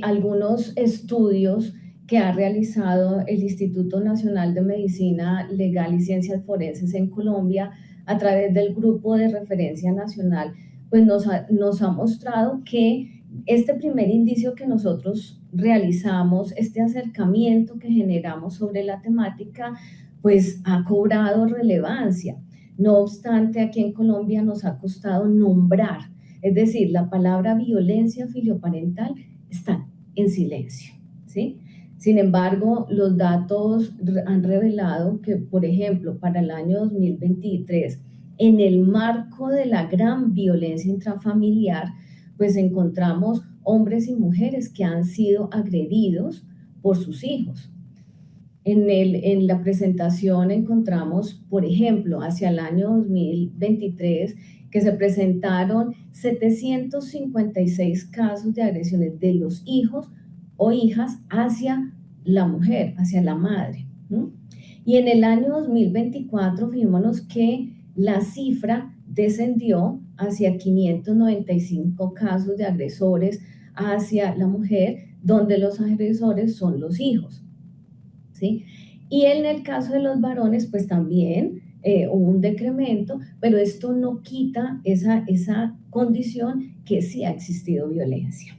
algunos estudios que ha realizado el Instituto Nacional de Medicina Legal y Ciencias Forenses en Colombia a través del Grupo de Referencia Nacional, pues nos ha mostrado que este primer indicio que nosotros realizamos, este acercamiento que generamos sobre la temática, pues ha cobrado relevancia. No obstante, aquí en Colombia nos ha costado nombrar, es decir, la palabra violencia filioparental está en silencio, ¿sí? Sin embargo, los datos han revelado que, por ejemplo, para el año 2023, en el marco de la gran violencia intrafamiliar, pues encontramos hombres y mujeres que han sido agredidos por sus hijos. En la presentación encontramos, por ejemplo, hacia el año 2023, que se presentaron 756 casos de agresiones de los hijos o hijas hacia la mujer, hacia la madre. Y en el año 2024, fijémonos que la cifra descendió hacia 595 casos de agresores hacia la mujer, donde los agresores son los hijos, ¿sí? Y en el caso de los varones, pues también hubo un decremento, pero esto no quita esa condición que sí ha existido violencia.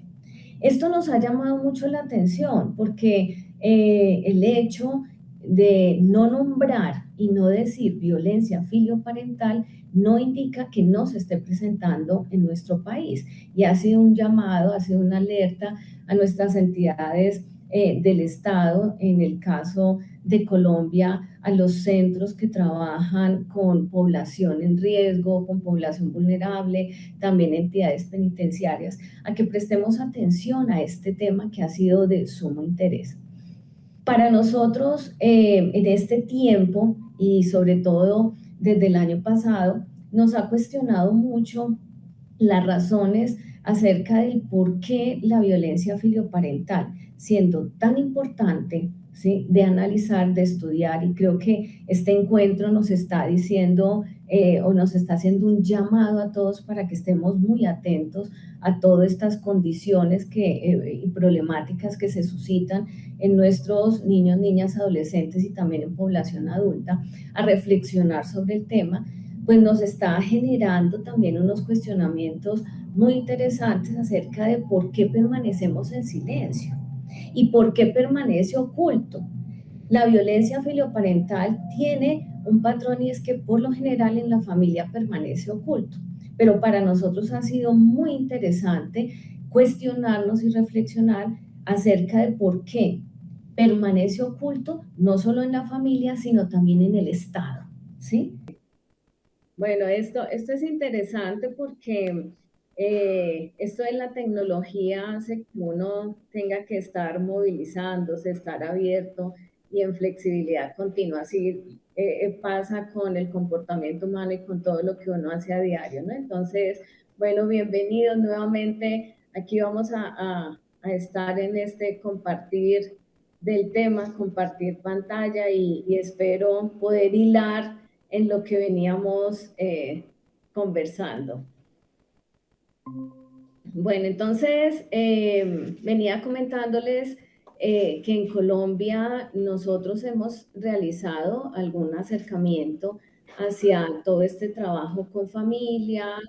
Esto nos ha llamado mucho la atención porque el hecho de no nombrar y no decir violencia filioparental no indica que no se esté presentando en nuestro país, y ha sido un llamado, ha sido una alerta a nuestras entidades del Estado, en el caso de Colombia, a los centros que trabajan con población en riesgo, con población vulnerable, también entidades penitenciarias, a que prestemos atención a este tema que ha sido de sumo interés. Para nosotros, en este tiempo y sobre todo desde el año pasado, nos ha cuestionado mucho las razones acerca del por qué la violencia filioparental, siendo tan importante, ¿sí?, de analizar, de estudiar, y creo que este encuentro nos está diciendo o nos está haciendo un llamado a todos para que estemos muy atentos a todas estas condiciones y problemáticas que se suscitan en nuestros niños, niñas, adolescentes y también en población adulta, a reflexionar sobre el tema, pues nos está generando también unos cuestionamientos muy interesantes acerca de por qué permanecemos en silencio y por qué permanece oculto. La violencia filioparental tiene un patrón, y es que por lo general en la familia permanece oculto, pero para nosotros ha sido muy interesante cuestionarnos y reflexionar acerca de por qué permanece oculto, no solo en la familia, sino también en el Estado, ¿sí? Bueno, esto es interesante porque esto de la tecnología hace que uno tenga que estar movilizándose, estar abierto y en flexibilidad continua. Así pasa con el comportamiento humano y con todo lo que uno hace a diario, ¿no? Entonces, bueno, bienvenidos nuevamente. Aquí vamos a estar en este compartir del tema, compartir pantalla, y espero poder hilar en lo que veníamos conversando. Bueno, entonces venía comentándoles que en Colombia nosotros hemos realizado algún acercamiento hacia todo este trabajo con familias,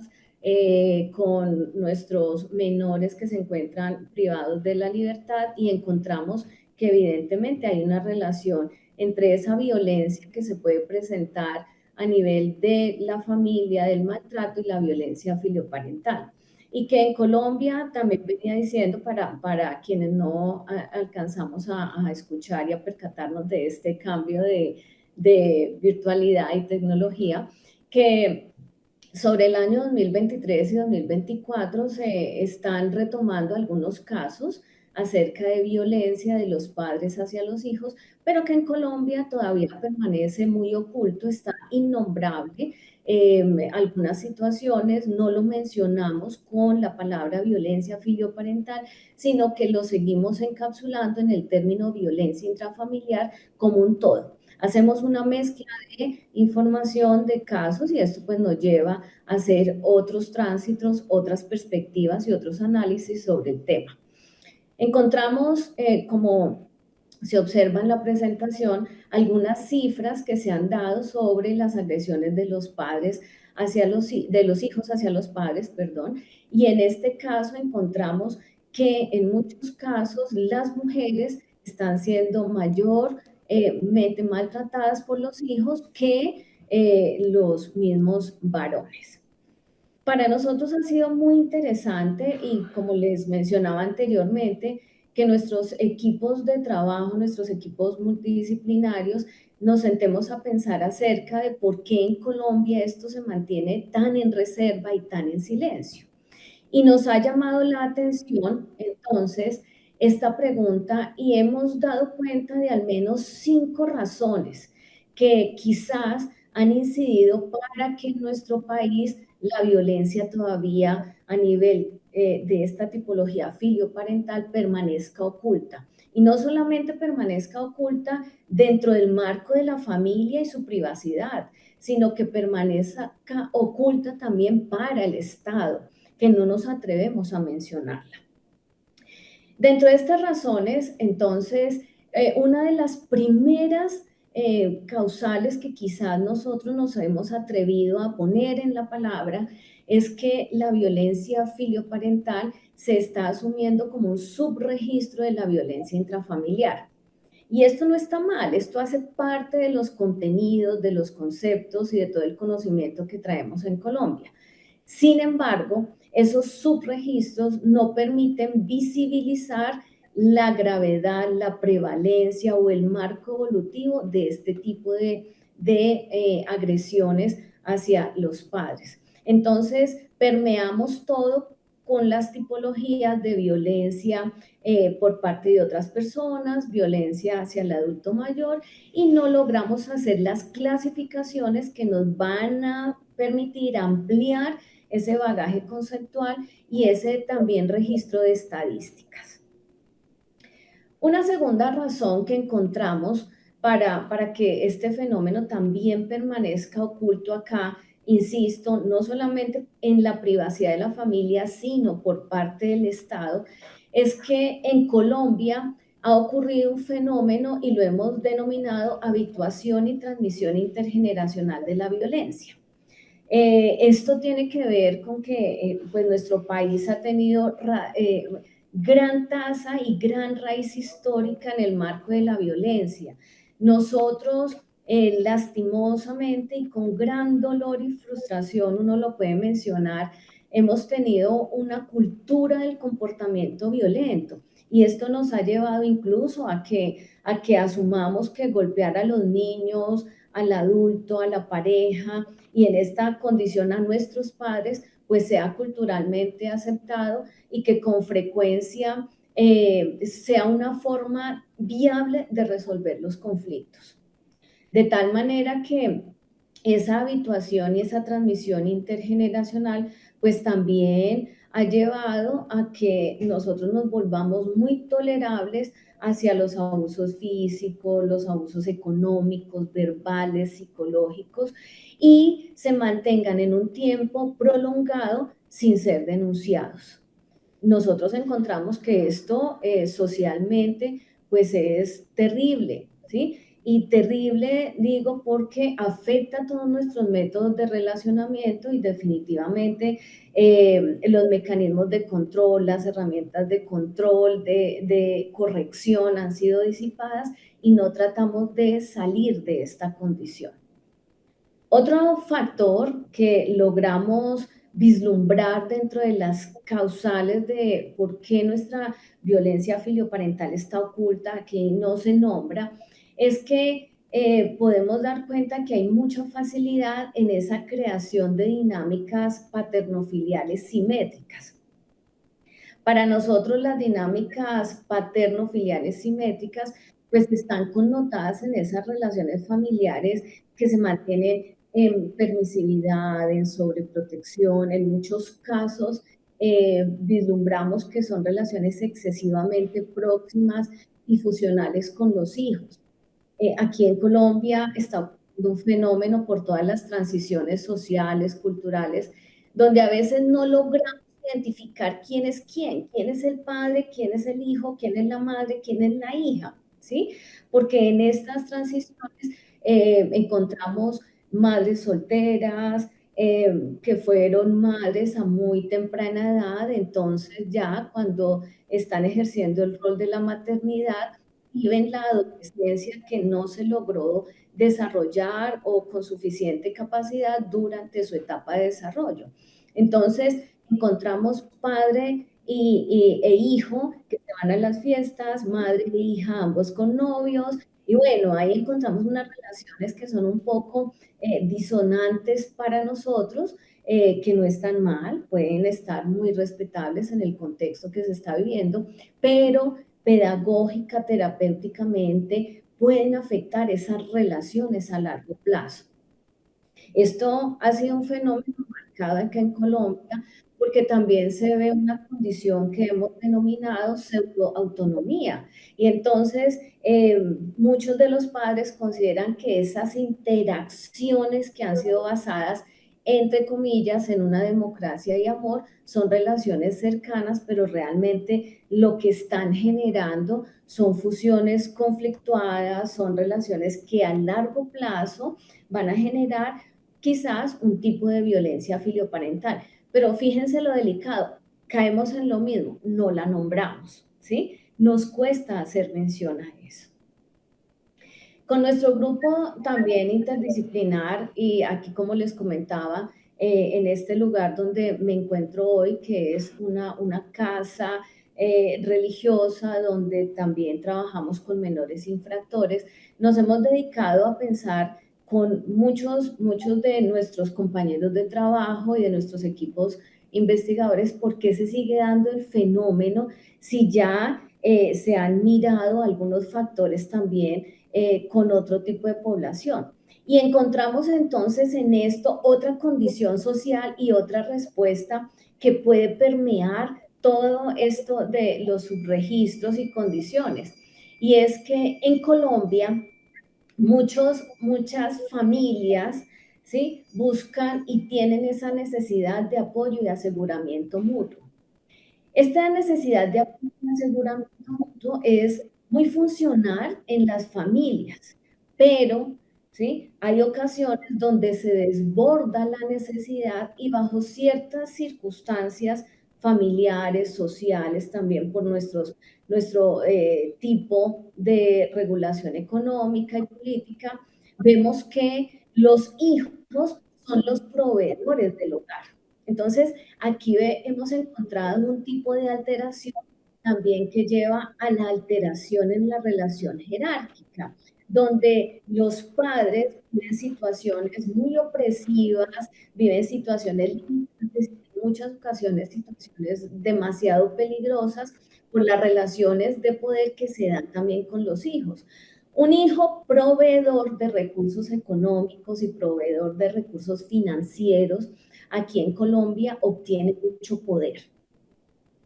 con nuestros menores que se encuentran privados de la libertad, y encontramos que evidentemente hay una relación entre esa violencia que se puede presentar a nivel de la familia, del maltrato y la violencia filioparental. y que en Colombia también venía diciendo para quienes no alcanzamos a escuchar y a percatarnos de este cambio de virtualidad y tecnología, que sobre el año 2023 y 2024 se están retomando algunos casos acerca de violencia de los padres hacia los hijos, pero que en Colombia todavía permanece muy oculto, está innombrable. Algunas situaciones no lo mencionamos con la palabra violencia filioparental, sino que lo seguimos encapsulando en el término violencia intrafamiliar como un todo. Hacemos una mezcla de información de casos y esto pues nos lleva a hacer otros tránsitos, otras perspectivas y otros análisis sobre el tema. Encontramos, como se observa en la presentación, algunas cifras que se han dado sobre las agresiones de los padres de los hijos hacia los padres, perdón, y en este caso encontramos que en muchos casos las mujeres están siendo mayormente maltratadas por los hijos que los mismos varones. Para nosotros ha sido muy interesante y como les mencionaba anteriormente, que nuestros equipos de trabajo, nuestros equipos multidisciplinarios, nos sentemos a pensar acerca de por qué en Colombia esto se mantiene tan en reserva y tan en silencio. Y nos ha llamado la atención entonces esta pregunta y hemos dado cuenta de al menos 5 razones que quizás han incidido para que en nuestro país la violencia todavía a nivel de esta tipología filioparental permanezca oculta. Y no solamente permanezca oculta dentro del marco de la familia y su privacidad, sino que permanezca oculta también para el Estado, que no nos atrevemos a mencionarla. Dentro de estas razones, entonces, una de las primeras causales que quizás nosotros nos hemos atrevido a poner en la palabra es que la violencia filioparental se está asumiendo como un subregistro de la violencia intrafamiliar. Y esto no está mal, esto hace parte de los contenidos, de los conceptos y de todo el conocimiento que traemos en Colombia. Sin embargo, esos subregistros no permiten visibilizar la gravedad, la prevalencia o el marco evolutivo de este tipo de agresiones hacia los padres. Entonces, permeamos todo con las tipologías de violencia por parte de otras personas, violencia hacia el adulto mayor, y no logramos hacer las clasificaciones que nos van a permitir ampliar ese bagaje conceptual y ese también registro de estadísticas. Una segunda razón que encontramos para que este fenómeno también permanezca oculto acá, insisto, no solamente en la privacidad de la familia, sino por parte del Estado, es que en Colombia ha ocurrido un fenómeno y lo hemos denominado habituación y transmisión intergeneracional de la violencia. Esto tiene que ver con que pues nuestro país ha tenido gran tasa y gran raíz histórica en el marco de la violencia. Nosotros, lastimosamente y con gran dolor y frustración, uno lo puede mencionar, hemos tenido una cultura del comportamiento violento. Y esto nos ha llevado incluso a que asumamos que golpear a los niños, al adulto, a la pareja y en esta condición a nuestros padres, pues sea culturalmente aceptado y que con frecuencia sea una forma viable de resolver los conflictos. De tal manera que esa habituación y esa transmisión intergeneracional, pues también ha llevado a que nosotros nos volvamos muy tolerables hacia los abusos físicos, los abusos económicos, verbales, psicológicos, y se mantengan en un tiempo prolongado sin ser denunciados. Nosotros encontramos que esto socialmente pues es terrible, ¿sí? Y terrible, digo, porque afecta todos nuestros métodos de relacionamiento y definitivamente los mecanismos de control, las herramientas de control, de corrección han sido disipadas y no tratamos de salir de esta condición. Otro factor que logramos vislumbrar dentro de las causales de por qué nuestra violencia filioparental está oculta, que no se nombra, es que podemos dar cuenta que hay mucha facilidad en esa creación de dinámicas paternofiliales simétricas. Para nosotros las dinámicas paterno-filiales simétricas pues están connotadas en esas relaciones familiares que se mantienen en permisividad, en sobreprotección. En muchos casos vislumbramos que son relaciones excesivamente próximas y fusionales con los hijos. Aquí en Colombia está ocurriendo un fenómeno por todas las transiciones sociales, culturales, donde a veces no logramos identificar quién es el padre, quién es el hijo, quién es la madre, quién es la hija, ¿sí? Porque en estas transiciones encontramos madres solteras, que fueron madres a muy temprana edad, entonces ya cuando están ejerciendo el rol de la maternidad, viven la adolescencia que no se logró desarrollar o con suficiente capacidad durante su etapa de desarrollo. Entonces, encontramos padre e hijo que se van a las fiestas, madre e hija, ambos con novios, y bueno, ahí encontramos unas relaciones que son un poco disonantes para nosotros, que no están mal, pueden estar muy respetables en el contexto que se está viviendo, pero pedagógica, terapéuticamente, pueden afectar esas relaciones a largo plazo. Esto ha sido un fenómeno marcado acá en Colombia porque también se ve una condición que hemos denominado pseudoautonomía. Y entonces muchos de los padres consideran que esas interacciones que han sido basadas, entre comillas, en una democracia y amor, son relaciones cercanas, pero realmente lo que están generando son fusiones conflictuadas, son relaciones que a largo plazo van a generar quizás un tipo de violencia filioparental. Pero fíjense lo delicado, caemos en lo mismo, no la nombramos, ¿sí? Nos cuesta hacer mención a eso. Con nuestro grupo también interdisciplinar, y aquí como les comentaba, en este lugar donde me encuentro hoy, que es una casa religiosa donde también trabajamos con menores infractores, nos hemos dedicado a pensar con muchos de nuestros compañeros de trabajo y de nuestros equipos investigadores por qué se sigue dando el fenómeno, si ya se han mirado algunos factores también con otro tipo de población. Y encontramos entonces en esto otra condición social y otra respuesta que puede permear todo esto de los subregistros y condiciones. Y es que en Colombia muchas familias, ¿sí?, buscan y tienen esa necesidad de apoyo y aseguramiento mutuo. Esta necesidad de apoyo y aseguramiento mutuo es muy funcional en las familias, pero ¿sí?, hay ocasiones donde se desborda la necesidad y bajo ciertas circunstancias familiares, sociales, también por nuestro tipo de regulación económica y política, vemos que los hijos son los proveedores del hogar. Entonces, aquí hemos encontrado un tipo de alteración también que lleva a la alteración en la relación jerárquica, donde los padres viven situaciones muy opresivas, viven situaciones limitantes, en muchas ocasiones situaciones demasiado peligrosas por las relaciones de poder que se dan también con los hijos. Un hijo proveedor de recursos económicos y proveedor de recursos financieros aquí en Colombia obtiene mucho poder.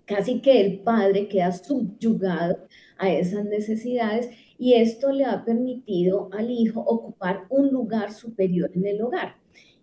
Casi que el padre queda subyugado a esas necesidades y esto le ha permitido al hijo ocupar un lugar superior en el hogar.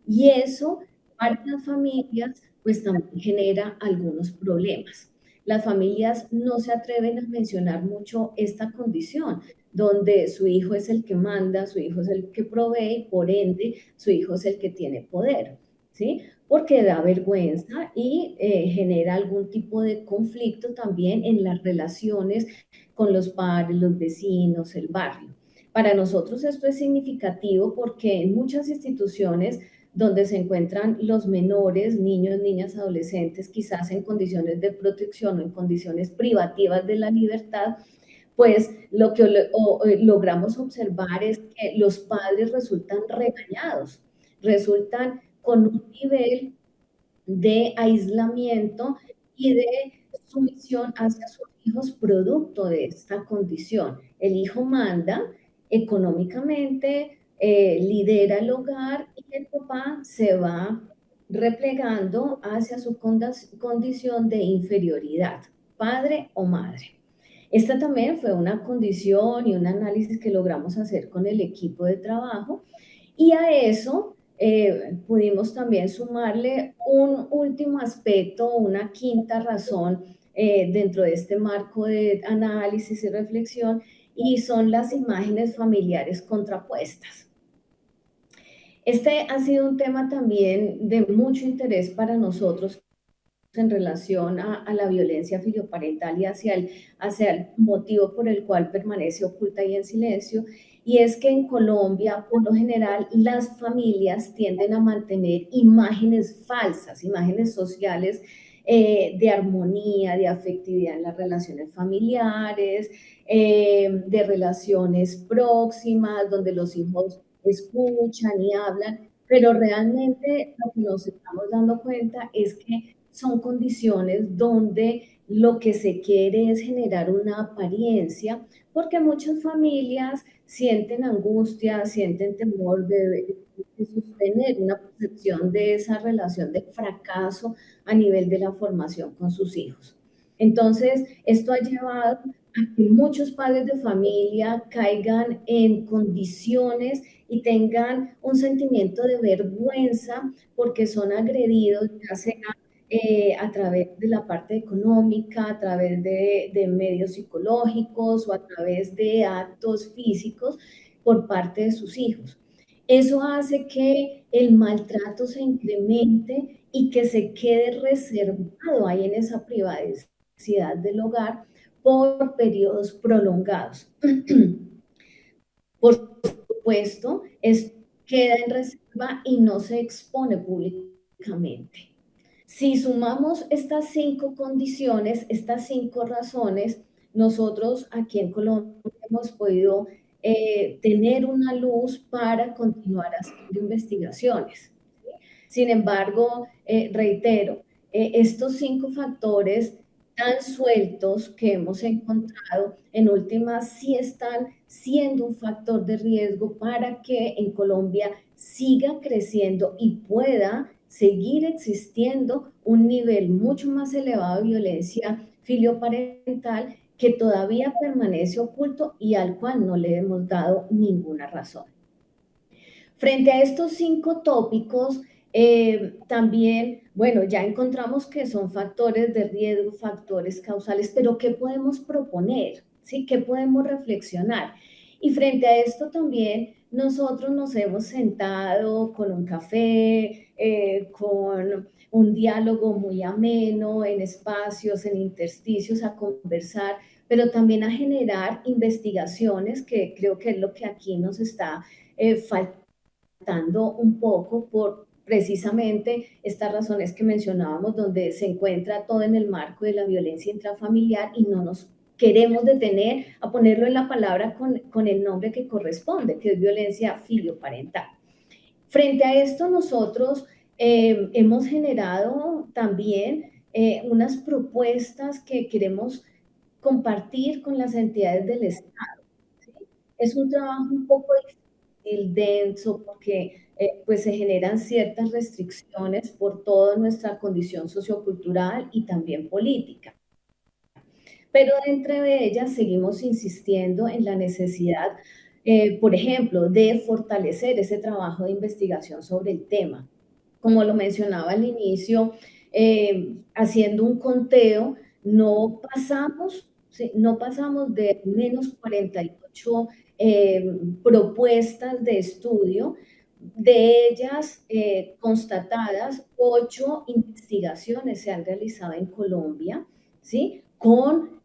Y eso para las familias pues también genera algunos problemas. Las familias no se atreven a mencionar mucho esta condición, donde su hijo es el que manda, su hijo es el que provee y por ende su hijo es el que tiene poder, ¿sí? Porque da vergüenza y genera algún tipo de conflicto también en las relaciones con los padres, los vecinos, el barrio. Para nosotros esto es significativo porque en muchas instituciones donde se encuentran los menores, niños, niñas, adolescentes, quizás en condiciones de protección o en condiciones privativas de la libertad, pues lo que logramos observar es que los padres resultan regañados, resultan con un nivel de aislamiento y de sumisión hacia sus hijos producto de esta condición. El hijo manda económicamente, lidera el hogar y el papá se va replegando hacia su condición de inferioridad, padre o madre. Esta también fue una condición y un análisis que logramos hacer con el equipo de trabajo, y a eso pudimos también sumarle un último aspecto, una quinta razón dentro de este marco de análisis y reflexión, y son las imágenes familiares contrapuestas. Este ha sido un tema también de mucho interés para nosotros en relación a la violencia filioparental y hacia el motivo por el cual permanece oculta y en silencio, y es que en Colombia, por lo general, las familias tienden a mantener imágenes falsas, imágenes sociales de armonía, de afectividad en las relaciones familiares, de relaciones próximas, donde los hijos escuchan y hablan, pero realmente lo que nos estamos dando cuenta es que son condiciones donde lo que se quiere es generar una apariencia, porque muchas familias sienten angustia, sienten temor de sostener una percepción de esa relación de fracaso a nivel de la formación con sus hijos. Entonces, esto ha llevado a que muchos padres de familia caigan en condiciones y tengan un sentimiento de vergüenza porque son agredidos, ya sea a través de la parte económica, a través de medios psicológicos o a través de actos físicos por parte de sus hijos. Eso hace que el maltrato se incremente y que se quede reservado ahí en esa privacidad del hogar por periodos prolongados. Por supuesto, queda en reserva y no se expone públicamente. Si sumamos estas 5 condiciones, estas 5 razones, nosotros aquí en Colombia hemos podido tener una luz para continuar haciendo investigaciones. Sin embargo, reitero, estos 5 factores tan sueltos que hemos encontrado, en últimas sí están siendo un factor de riesgo para que en Colombia siga creciendo y pueda seguir existiendo un nivel mucho más elevado de violencia filioparental que todavía permanece oculto y al cual no le hemos dado ninguna razón. Frente a estos 5 tópicos, también, bueno, ya encontramos que son factores de riesgo, factores causales, pero ¿qué podemos proponer? ¿Sí? ¿Qué podemos reflexionar? Y frente a esto también nosotros nos hemos sentado con un café, con un diálogo muy ameno, en espacios, en intersticios, a conversar, pero también a generar investigaciones, que creo que es lo que aquí nos está faltando un poco por precisamente estas razones que mencionábamos, donde se encuentra todo en el marco de la violencia intrafamiliar y no nos queremos detener a ponerlo en la palabra con el nombre que corresponde, que es violencia filioparental. Frente a esto, nosotros hemos generado también unas propuestas que queremos compartir con las entidades del Estado. ¿Sí? Es un trabajo un poco difícil, denso, porque pues se generan ciertas restricciones por toda nuestra condición sociocultural y también política. Pero dentro de ellas seguimos insistiendo en la necesidad, por ejemplo, de fortalecer ese trabajo de investigación sobre el tema. Como lo mencionaba al inicio, haciendo un conteo, no pasamos de menos 48 propuestas de estudio, de ellas constatadas, 8 investigaciones se han realizado en Colombia, ¿sí? Con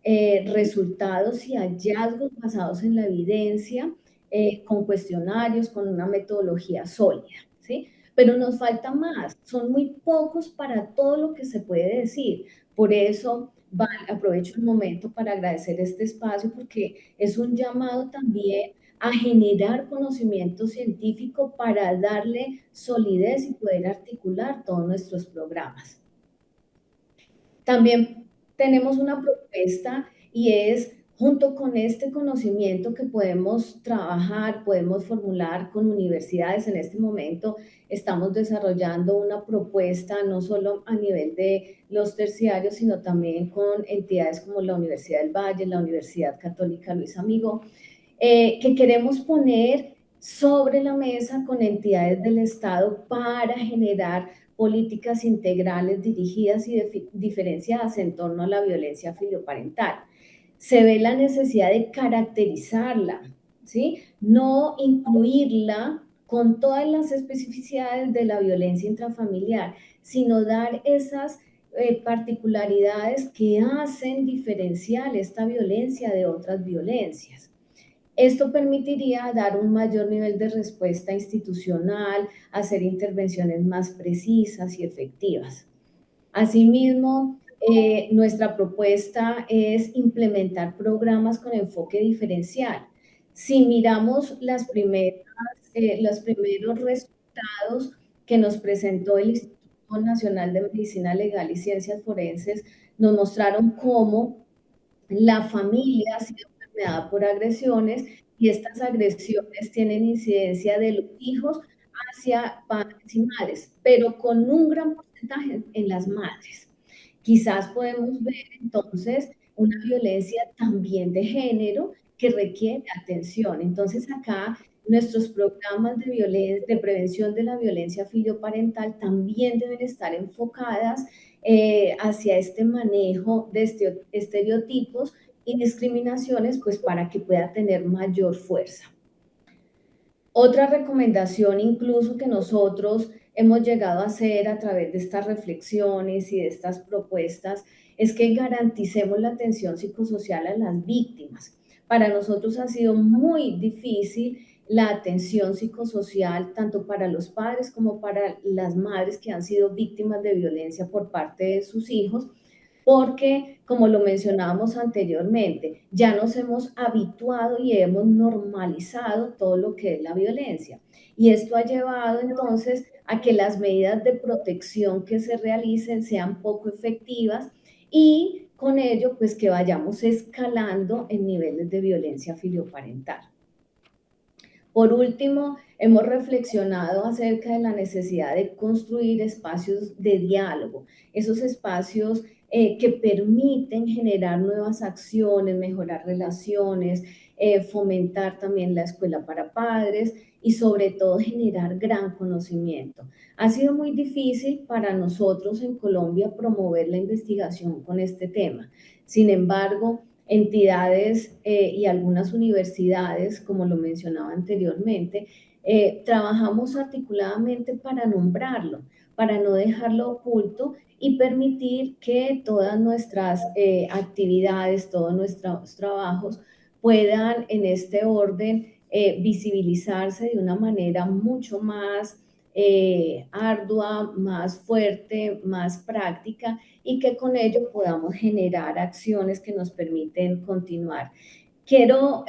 resultados y hallazgos basados en la evidencia, con cuestionarios, con una metodología sólida, ¿sí? pero nos falta más, son muy pocos para todo lo que se puede decir. Por eso aprovecho el momento para agradecer este espacio porque es un llamado también a generar conocimiento científico para darle solidez y poder articular todos nuestros programas. También tenemos una propuesta y es, junto con este conocimiento que podemos trabajar, podemos formular con universidades. En este momento estamos desarrollando una propuesta no solo a nivel de los terciarios, sino también con entidades como la Universidad del Valle, la Universidad Católica Luis Amigo, que queremos poner sobre la mesa con entidades del Estado para generar políticas integrales dirigidas y diferenciadas en torno a la violencia filioparental. Se ve la necesidad de caracterizarla, ¿sí? No incluirla con todas las especificidades de la violencia intrafamiliar, sino dar esas particularidades que hacen diferencial esta violencia de otras violencias. Esto permitiría dar un mayor nivel de respuesta institucional, hacer intervenciones más precisas y efectivas. Asimismo, nuestra propuesta es implementar programas con enfoque diferencial. Si miramos los primeros resultados que nos presentó el Instituto Nacional de Medicina Legal y Ciencias Forenses, nos mostraron cómo la familia ha sido permeada por agresiones y estas agresiones tienen incidencia de los hijos hacia padres y madres, pero con un gran porcentaje en las madres. Quizás podemos ver entonces una violencia también de género que requiere atención. Entonces acá nuestros programas de prevención de la violencia filioparental también deben estar enfocadas hacia este manejo de estereotipos y discriminaciones, pues para que pueda tener mayor fuerza. Otra recomendación incluso que nosotros hemos llegado a hacer a través de estas reflexiones y de estas propuestas es que garanticemos la atención psicosocial a las víctimas. Para nosotros ha sido muy difícil la atención psicosocial tanto para los padres como para las madres que han sido víctimas de violencia por parte de sus hijos, porque, como lo mencionábamos anteriormente, ya nos hemos habituado y hemos normalizado todo lo que es la violencia. Y esto ha llevado entonces a que las medidas de protección que se realicen sean poco efectivas y con ello, pues que vayamos escalando en niveles de violencia filioparental. Por último, hemos reflexionado acerca de la necesidad de construir espacios de diálogo, esos espacios que permiten generar nuevas acciones, mejorar relaciones, fomentar también la escuela para padres y sobre todo generar gran conocimiento. Ha sido muy difícil para nosotros en Colombia promover la investigación con este tema. Sin embargo, entidades y algunas universidades, como lo mencionaba anteriormente, trabajamos articuladamente para nombrarlo, para no dejarlo oculto y permitir que todas nuestras actividades, todos nuestros trabajos puedan en este orden visibilizarse de una manera mucho más ardua, más fuerte, más práctica y que con ello podamos generar acciones que nos permiten continuar. Quiero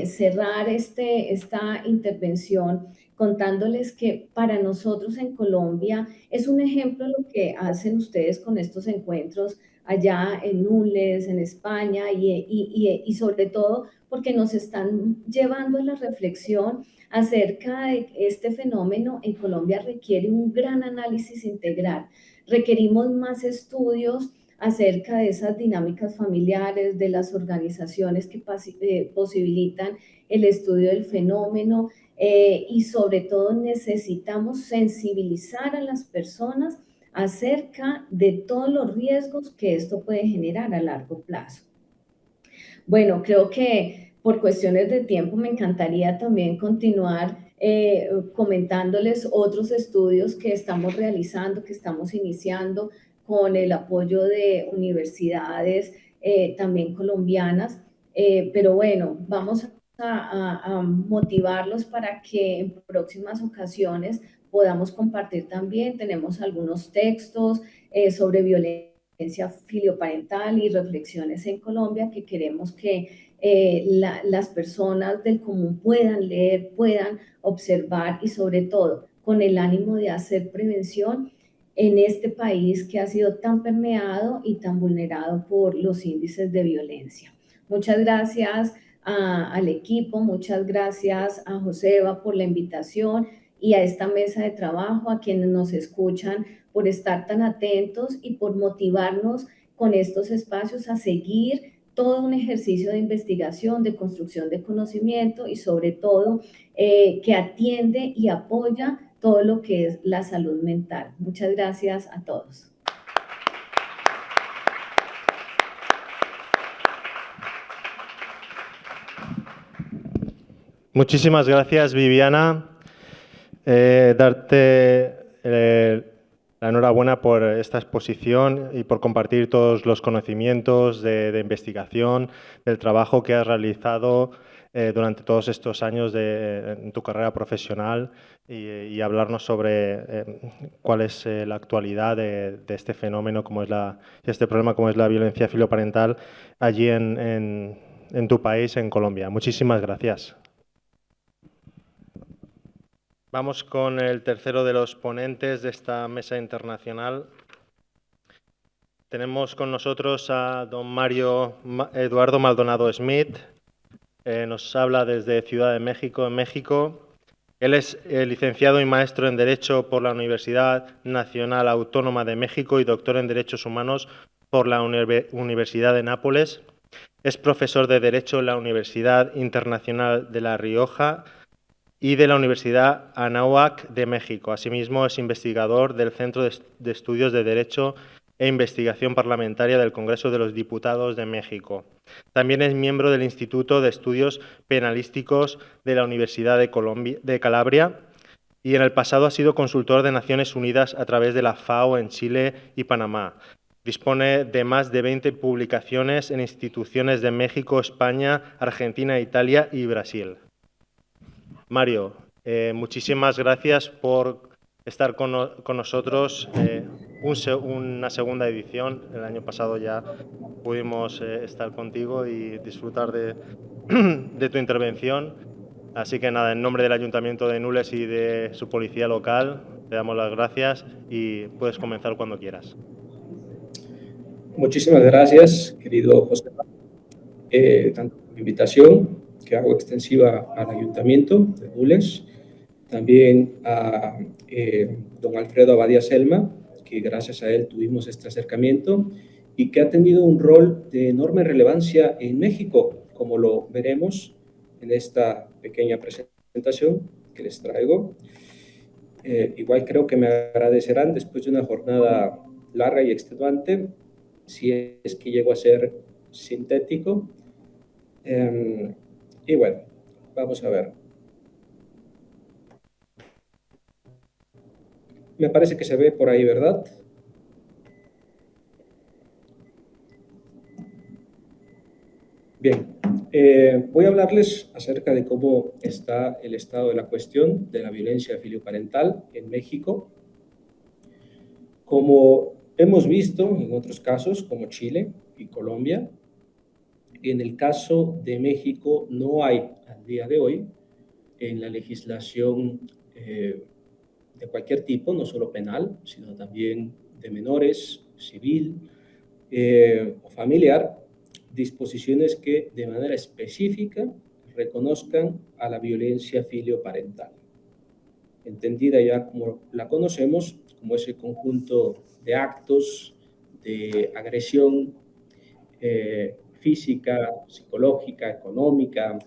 cerrar esta intervención contándoles que para nosotros en Colombia es un ejemplo lo que hacen ustedes con estos encuentros allá en Nules, en España y sobre todo porque nos están llevando a la reflexión acerca de este fenómeno. En Colombia requiere un gran análisis integral. Requerimos más estudios acerca de esas dinámicas familiares, de las organizaciones que posibilitan el estudio del fenómeno y sobre todo necesitamos sensibilizar a las personas acerca de todos los riesgos que esto puede generar a largo plazo. Bueno, creo que por cuestiones de tiempo me encantaría también continuar comentándoles otros estudios que estamos realizando, que estamos iniciando con el apoyo de universidades también colombianas, pero bueno, vamos a motivarlos para que en próximas ocasiones podamos compartir también. Tenemos algunos textos sobre violencia filioparental y reflexiones en Colombia que queremos que las personas del común puedan leer, puedan observar y sobre todo con el ánimo de hacer prevención en este país que ha sido tan permeado y tan vulnerado por los índices de violencia. Muchas gracias al equipo, muchas gracias a Joseba por la invitación y a esta mesa de trabajo, a quienes nos escuchan por estar tan atentos y por motivarnos con estos espacios a seguir todo un ejercicio de investigación, de construcción de conocimiento y sobre todo que atiende y apoya todo lo que es la salud mental. Muchas gracias a todos. Muchísimas gracias, Viviana. Darte la enhorabuena por esta exposición y por compartir todos los conocimientos de investigación, del trabajo que has realizado durante todos estos años en tu carrera profesional y hablarnos sobre cuál es la actualidad de este fenómeno, este problema como es la violencia filoparental allí en tu país, en Colombia. Muchísimas gracias. Vamos con el tercero de los ponentes de esta mesa internacional. Tenemos con nosotros a don Mario Eduardo Maldonado Smith. Nos habla desde Ciudad de México, en México. Él es licenciado y maestro en Derecho por la Universidad Nacional Autónoma de México y doctor en Derechos Humanos por la Universidad de Nápoles. Es profesor de Derecho en la Universidad Internacional de La Rioja y de la Universidad Anáhuac de México. Asimismo, es investigador del Centro de Estudios de Derecho e Investigación Parlamentaria del Congreso de los Diputados de México. También es miembro del Instituto de Estudios Penalísticos de la Universidad de Calabria y en el pasado ha sido consultor de Naciones Unidas a través de la FAO en Chile y Panamá. Dispone de más de 20 publicaciones en instituciones de México, España, Argentina, Italia y Brasil. Mario, muchísimas gracias por estar con nosotros. Una segunda edición. El año pasado ya pudimos estar contigo y disfrutar de tu intervención. Así que nada, en nombre del Ayuntamiento de Nules y de su policía local, te damos las gracias y puedes comenzar cuando quieras. Muchísimas gracias, querido José, tanto por la invitación que hago extensiva al Ayuntamiento de Nules, también a don Alfredo Abadía Selma, que gracias a él tuvimos este acercamiento y que ha tenido un rol de enorme relevancia en México, como lo veremos en esta pequeña presentación que les traigo. Igual creo que me agradecerán después de una jornada larga y extenuante, si es que llego a ser sintético. Y bueno, vamos a ver. Me parece que se ve por ahí, ¿verdad? Bien, voy a hablarles acerca de cómo está el estado de la cuestión de la violencia filioparental en México. Como hemos visto en otros casos, como Chile y Colombia, en el caso de México no hay, al día de hoy, en la legislación de cualquier tipo, no solo penal, sino también de menores, civil o familiar, disposiciones que de manera específica reconozcan a la violencia filioparental, entendida ya como la conocemos, como ese conjunto de actos de agresión física, psicológica, económica,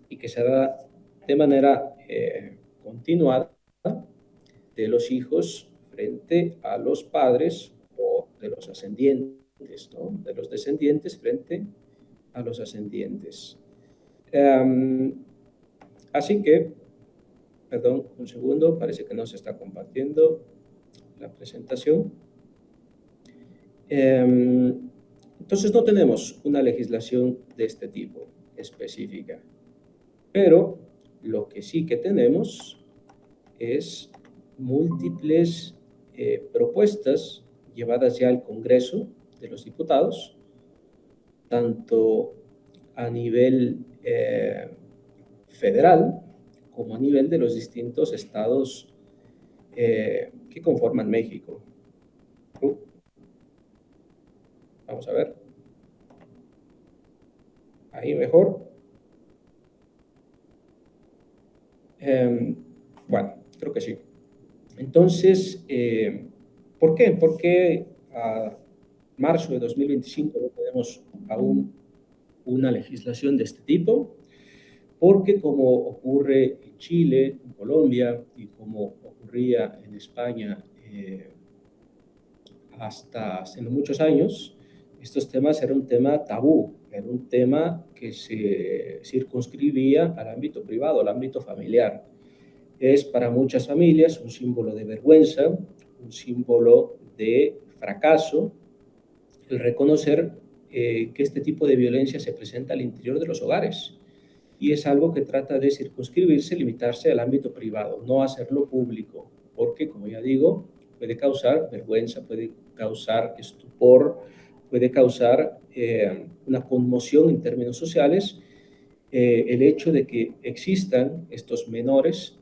y que se da de manera continuada de los hijos frente a los padres o de los ascendientes, ¿no? De los descendientes frente a los ascendientes. Así que, perdón, un segundo, parece que no se está compartiendo la presentación. Entonces no tenemos una legislación de este tipo específica, pero lo que sí que tenemos es múltiples propuestas llevadas ya al Congreso de los Diputados, tanto a nivel federal como a nivel de los distintos estados que conforman México. Vamos a ver. Ahí mejor. Bueno, creo que sí. Entonces, ¿por qué? ¿Por qué a marzo de 2025 no tenemos aún una legislación de este tipo? Porque como ocurre en Chile, en Colombia y como ocurría en España hasta hace no muchos años, estos temas eran un tema tabú, era un tema que se circunscribía al ámbito privado, al ámbito familiar. Es para muchas familias un símbolo de vergüenza, un símbolo de fracaso, el reconocer que este tipo de violencia se presenta al interior de los hogares. Y es algo que trata de circunscribirse, limitarse al ámbito privado, no hacerlo público, porque, como ya digo, puede causar vergüenza, puede causar estupor, puede causar una conmoción en términos sociales, el hecho de que existan estos menores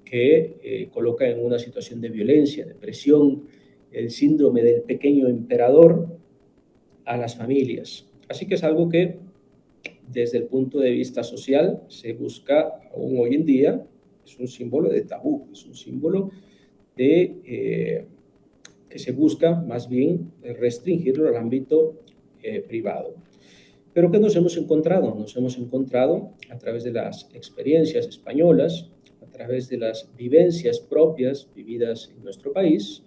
que colocan en una situación de violencia, de presión, el síndrome del pequeño emperador a las familias. Así que es algo que desde el punto de vista social se busca aún hoy en día, es un símbolo de tabú, es un símbolo de que se busca más bien restringirlo al ámbito privado. Pero ¿qué nos hemos encontrado? Nos hemos encontrado a través de las experiencias españolas, a través de las vivencias propias vividas en nuestro país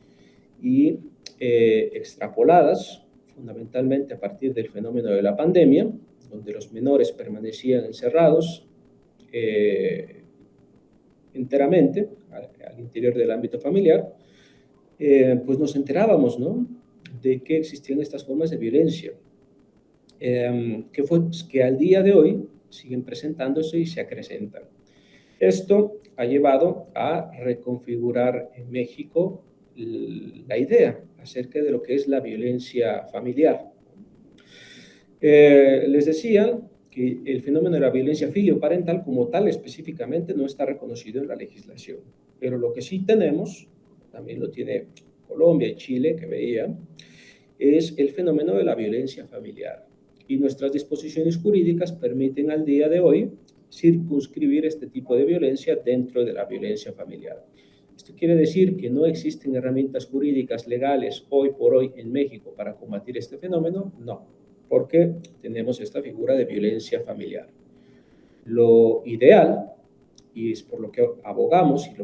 y extrapoladas fundamentalmente a partir del fenómeno de la pandemia, donde los menores permanecían encerrados enteramente al interior del ámbito familiar, pues nos enterábamos, ¿no?, de que existían estas formas de violencia, que al día de hoy siguen presentándose y se acrecentan. Esto ha llevado a reconfigurar en México la idea acerca de lo que es la violencia familiar. Les decía que el fenómeno de la violencia filioparental como tal específicamente no está reconocido en la legislación, pero lo que sí tenemos, también lo tiene Colombia y Chile, que veía, es el fenómeno de la violencia familiar. Y nuestras disposiciones jurídicas permiten al día de hoy circunscribir este tipo de violencia dentro de la violencia familiar. ¿Esto quiere decir que no existen herramientas jurídicas legales hoy por hoy en México para combatir este fenómeno? No, porque tenemos esta figura de violencia familiar. Lo ideal, y es por lo que abogamos y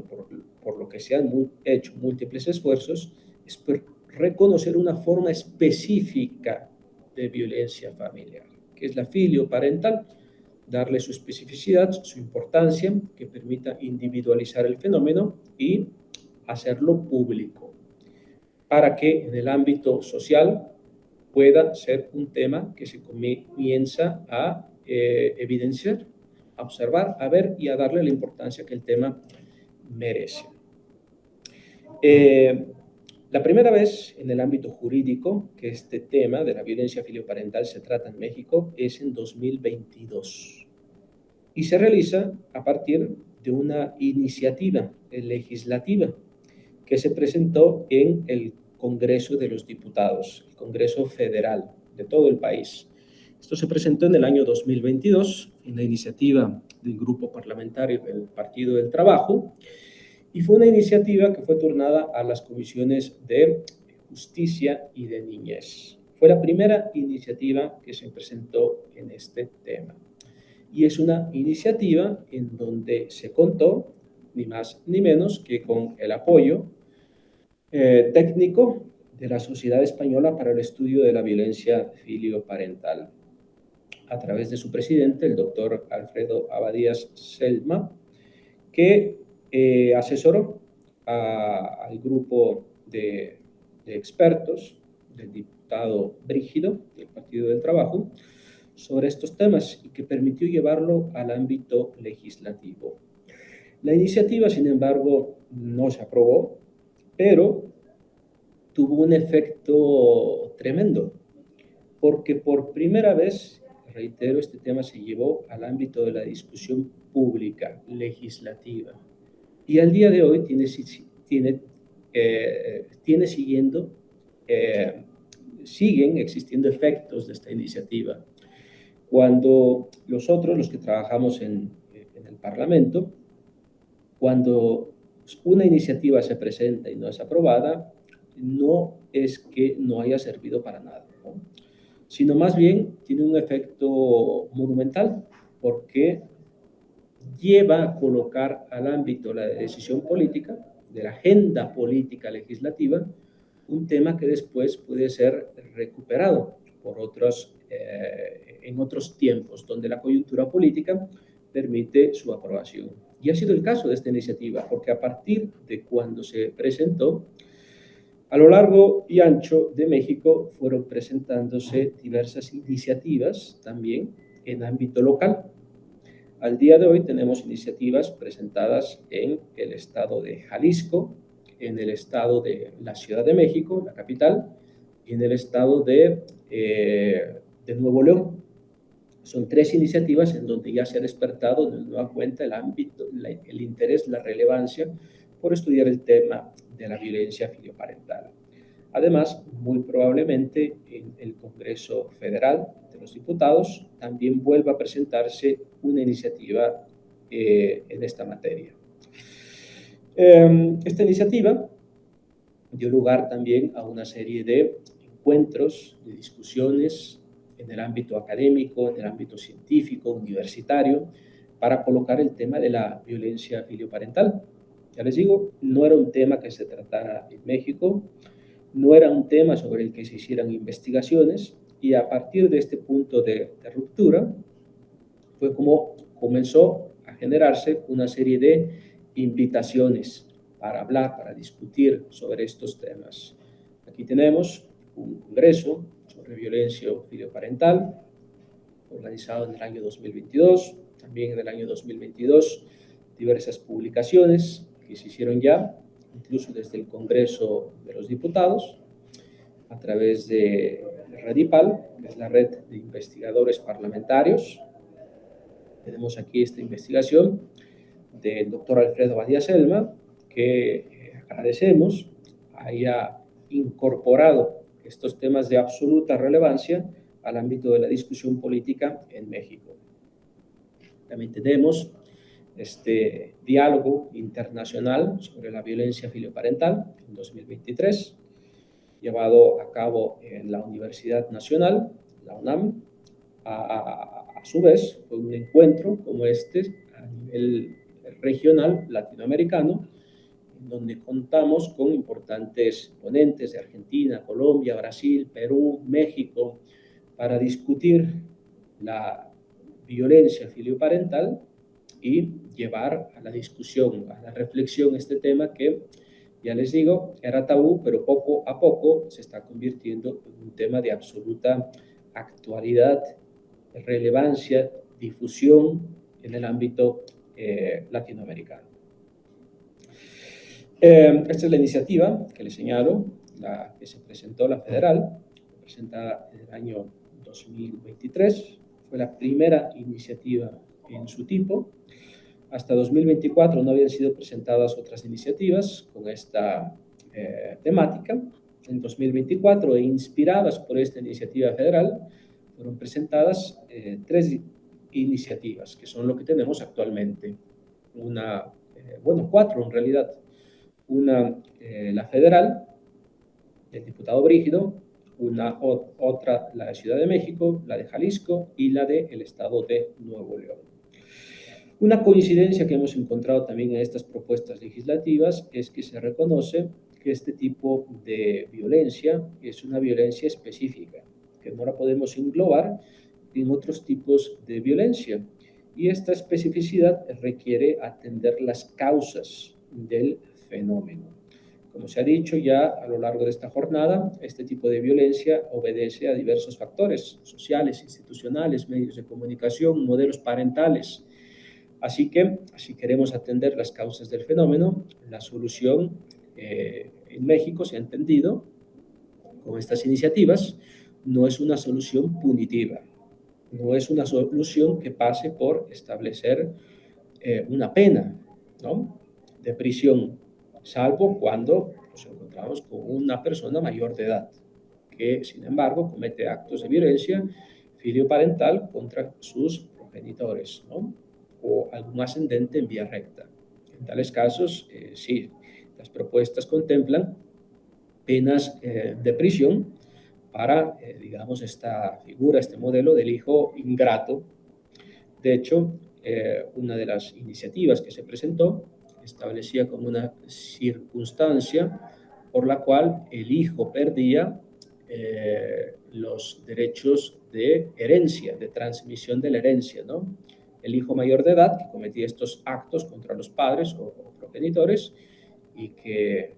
por lo que se han hecho múltiples esfuerzos, es reconocer una forma específica de violencia familiar, que es la filioparental, darle su especificidad, su importancia, que permita individualizar el fenómeno y hacerlo público, para que en el ámbito social pueda ser un tema que se comienza a evidenciar, a observar, a ver y a darle la importancia que el tema merece. La primera vez en el ámbito jurídico que este tema de la violencia filioparental se trata en México es en 2022 y se realiza a partir de una iniciativa legislativa que se presentó en el Congreso de los Diputados, el Congreso Federal de todo el país. Esto se presentó en el año 2022 en la iniciativa del grupo parlamentario del Partido del Trabajo, y fue una iniciativa que fue turnada a las comisiones de Justicia y de Niñez. Fue la primera iniciativa que se presentó en este tema. Y es una iniciativa en donde se contó, ni más ni menos, que con el apoyo técnico de la Sociedad Española para el Estudio de la Violencia Filioparental, a través de su presidente, el doctor Alfredo Abadías Selma, que asesoró al grupo de expertos del diputado Brígido del Partido del Trabajo sobre estos temas y que permitió llevarlo al ámbito legislativo. La iniciativa, sin embargo, no se aprobó, pero tuvo un efecto tremendo, porque por primera vez, reitero, este tema se llevó al ámbito de la discusión pública, legislativa, y al día de hoy siguen existiendo efectos de esta iniciativa. Cuando nosotros, los que trabajamos en el Parlamento, cuando una iniciativa se presenta y no es aprobada, no es que no haya servido para nada, ¿no? Sino más bien tiene un efecto monumental, porque lleva a colocar al ámbito de la decisión política, de la agenda política legislativa, un tema que después puede ser recuperado por en otros tiempos, donde la coyuntura política permite su aprobación. Y ha sido el caso de esta iniciativa, porque a partir de cuando se presentó, a lo largo y ancho de México fueron presentándose diversas iniciativas también en ámbito local. Al día de hoy tenemos iniciativas presentadas en el estado de Jalisco, en el estado de la Ciudad de México, la capital, y en el estado de Nuevo León. Son 3 iniciativas en donde ya se ha despertado de nueva cuenta el ámbito, el interés, la relevancia por estudiar el tema de la violencia filioparental. Además, muy probablemente en el Congreso Federal de los Diputados también vuelva a presentarse una iniciativa en esta materia. Esta iniciativa dio lugar también a una serie de encuentros, de discusiones en el ámbito académico, en el ámbito científico, universitario, para colocar el tema de la violencia filioparental. Ya les digo, no era un tema que se tratara en México, no era un tema sobre el que se hicieran investigaciones, y a partir de este punto de ruptura fue como comenzó a generarse una serie de invitaciones para hablar, para discutir sobre estos temas. Aquí tenemos un congreso sobre violencia filioparental organizado en el año 2022, también en el año 2022 diversas publicaciones que se hicieron ya, incluso desde el Congreso de los Diputados, a través de REDIPAL, que es la red de investigadores parlamentarios. Tenemos aquí esta investigación del doctor Alfredo Badía Selma, que agradecemos haya incorporado estos temas de absoluta relevancia al ámbito de la discusión política en México. También tenemos este diálogo internacional sobre la violencia filioparental en 2023, llevado a cabo en la Universidad Nacional, la UNAM. A su vez, fue un encuentro como este a nivel regional latinoamericano, en donde contamos con importantes ponentes de Argentina, Colombia, Brasil, Perú, México, para discutir la violencia filioparental y llevar a la discusión, a la reflexión este tema que, ya les digo, era tabú, pero poco a poco se está convirtiendo en un tema de absoluta actualidad, relevancia, difusión en el ámbito latinoamericano. Esta es la iniciativa que les señalo, la que se presentó, la federal, presentada en el año 2023. Fue la primera iniciativa en su tipo. Hasta 2024 no habían sido presentadas otras iniciativas con esta temática. En 2024, e inspiradas por esta iniciativa federal, fueron presentadas 3 iniciativas, que son lo que tenemos actualmente. 4 en realidad. Una, la federal, del diputado Brígido, otra, la de Ciudad de México, la de Jalisco y la del estado de Nuevo León. Una coincidencia que hemos encontrado también en estas propuestas legislativas es que se reconoce que este tipo de violencia es una violencia específica, que no la podemos englobar en otros tipos de violencia. Y esta especificidad requiere atender las causas del fenómeno. Como se ha dicho ya a lo largo de esta jornada, este tipo de violencia obedece a diversos factores sociales, institucionales, medios de comunicación, modelos parentales, Así que, si queremos atender las causas del fenómeno, la solución en México se ha entendido con estas iniciativas, no es una solución punitiva, no es una solución que pase por establecer una pena, ¿no?, de prisión, salvo cuando nos encontramos con una persona mayor de edad, que sin embargo comete actos de violencia filioparental contra sus progenitores, ¿no?, o algún ascendente en vía recta. En tales casos, sí, las propuestas contemplan penas de prisión para, digamos, esta figura, este modelo del hijo ingrato. De hecho, una de las iniciativas que se presentó establecía como una circunstancia por la cual el hijo perdía los derechos de herencia, de transmisión de la herencia, ¿no? El hijo mayor de edad que cometía estos actos contra los padres o progenitores y que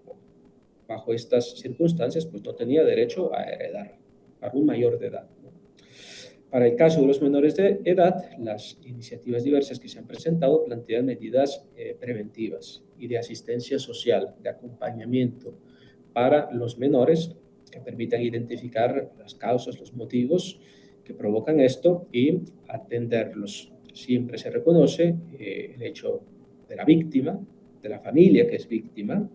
bajo estas circunstancias pues no tenía derecho a heredar, para un mayor de edad, ¿no? Para el caso de los menores de edad, las iniciativas diversas que se han presentado plantean medidas preventivas y de asistencia social, de acompañamiento para los menores que permitan identificar las causas, los motivos que provocan esto y atenderlos. Siempre se reconoce el hecho de la víctima, de la familia que es víctima,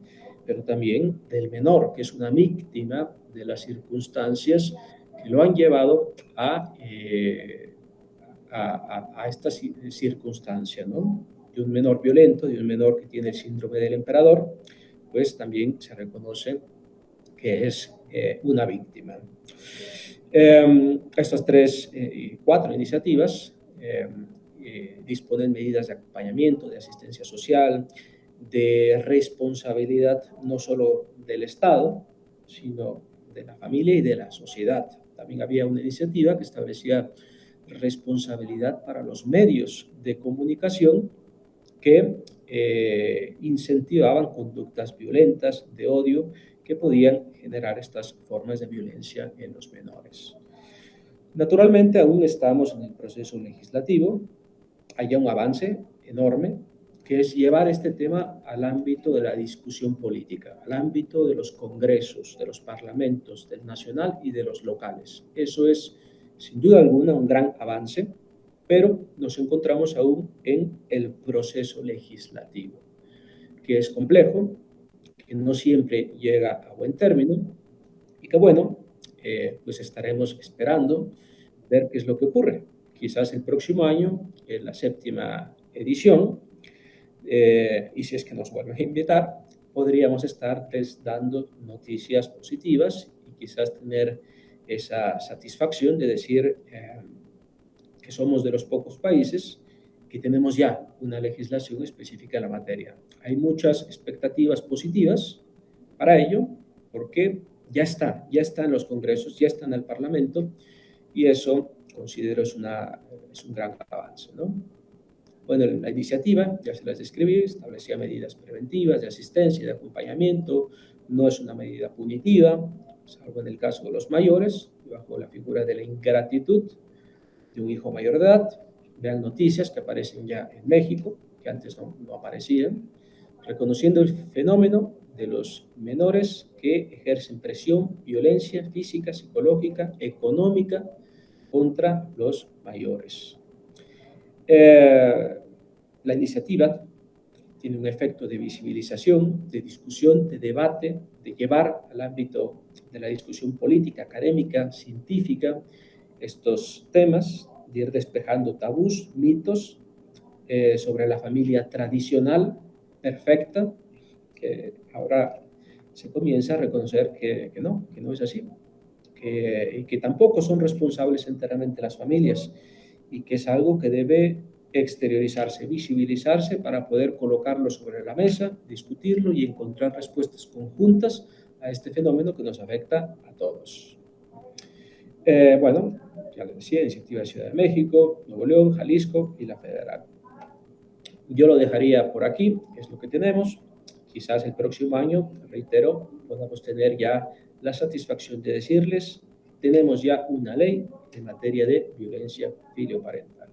pero también del menor, que es una víctima de las circunstancias que lo han llevado a esta circunstancia, ¿no? De un menor violento, de un menor que tiene el síndrome del emperador, pues también se reconoce que es una víctima. Estas cuatro iniciativas disponen medidas de acompañamiento, de asistencia social, de responsabilidad no solo del Estado, sino de la familia y de la sociedad. También había una iniciativa que establecía responsabilidad para los medios de comunicación que incentivaban conductas violentas, de odio, que podían generar estas formas de violencia en los menores. Naturalmente, aún estamos en el proceso legislativo. Hay un avance enorme, que es llevar este tema al ámbito de la discusión política, al ámbito de los congresos, de los parlamentos, del nacional y de los locales. Eso es, sin duda alguna, un gran avance, pero nos encontramos aún en el proceso legislativo, que es complejo, que no siempre llega a buen término y que, bueno, pues estaremos esperando ver qué es lo que ocurre. Quizás el próximo año, en la 7ª edición, y si es que nos vuelven a invitar, podríamos estarles dando noticias positivas y quizás tener esa satisfacción de decir que somos de los pocos países que tenemos ya una legislación específica en la materia. Hay muchas expectativas positivas para ello, porque ya está en los congresos, ya está en el Parlamento, y eso considero es un gran avance, ¿no? Bueno, la iniciativa, ya se las describí, establecía medidas preventivas de asistencia y de acompañamiento, no es una medida punitiva, salvo en el caso de los mayores, bajo la figura de la ingratitud de un hijo mayor de edad. Vean noticias que aparecen ya en México, que antes no aparecían, reconociendo el fenómeno de los menores que ejercen presión, violencia física, psicológica, económica contra los mayores. La iniciativa tiene un efecto de visibilización, de discusión, de debate, de llevar al ámbito de la discusión política, académica, científica, estos temas, de ir despejando tabús, mitos sobre la familia tradicional, perfecta, que ahora se comienza a reconocer que no es así, y que tampoco son responsables enteramente las familias, y que es algo que debe exteriorizarse, visibilizarse para poder colocarlo sobre la mesa, discutirlo y encontrar respuestas conjuntas a este fenómeno que nos afecta a todos. Bueno, ya les decía, iniciativa de Ciudad de México, Nuevo León, Jalisco y la federal. Yo lo dejaría por aquí, es lo que tenemos. Quizás el próximo año, reitero, podamos tener ya la satisfacción de decirles, tenemos ya una ley en materia de violencia filioparental.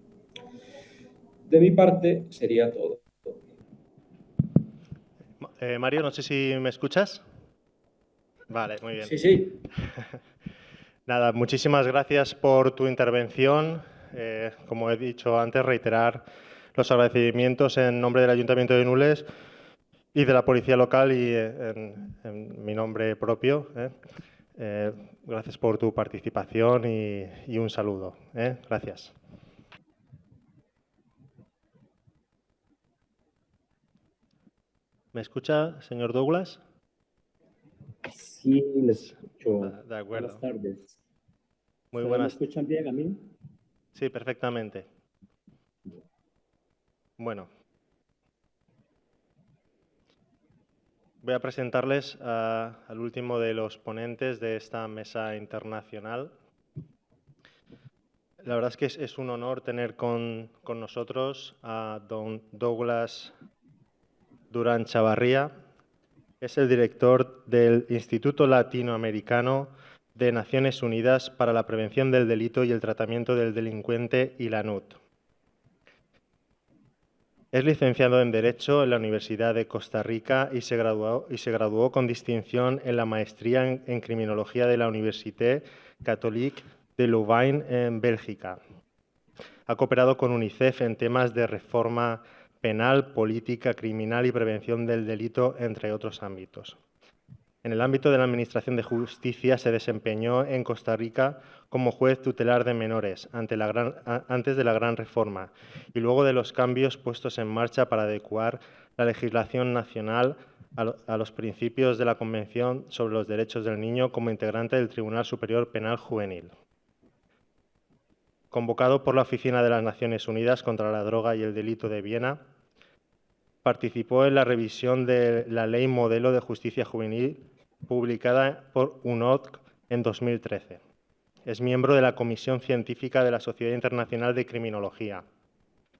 De mi parte sería todo. Mario, no sé si me escuchas. Vale, muy bien. Sí, sí. Nada, muchísimas gracias por tu intervención. Como he dicho antes, reiterar los agradecimientos en nombre del Ayuntamiento de Nules y de la Policía Local y en mi nombre propio. Gracias por tu participación y un saludo. Gracias. ¿Me escucha, señor Douglas? Sí, les escucho. De acuerdo. Buenas tardes. Muy ¿Ustedes me buenas. escuchan bien a mí? Sí, perfectamente. Bueno. Voy a presentarles al último de los ponentes de esta mesa internacional. La verdad es que es un honor tener con nosotros a don Douglas Durán Chavarría. Es el director del Instituto Latinoamericano de Naciones Unidas para la Prevención del Delito y el Tratamiento del Delincuente, ILANUD. Es licenciado en Derecho en la Universidad de Costa Rica y se graduó con distinción en la maestría en Criminología de la Université Catholique de Louvain en Bélgica. Ha cooperado con UNICEF en temas de reforma penal, política criminal y prevención del delito, entre otros ámbitos. En el ámbito de la Administración de Justicia se desempeñó en Costa Rica como juez tutelar de menores antes de la Gran Reforma y luego de los cambios puestos en marcha para adecuar la legislación nacional a los principios de la Convención sobre los Derechos del Niño como integrante del Tribunal Superior Penal Juvenil. Convocado por la Oficina de las Naciones Unidas contra la Droga y el Delito de Viena, participó en la revisión de la Ley Modelo de Justicia Juvenil publicada por UNODC en 2013. Es miembro de la Comisión Científica de la Sociedad Internacional de Criminología.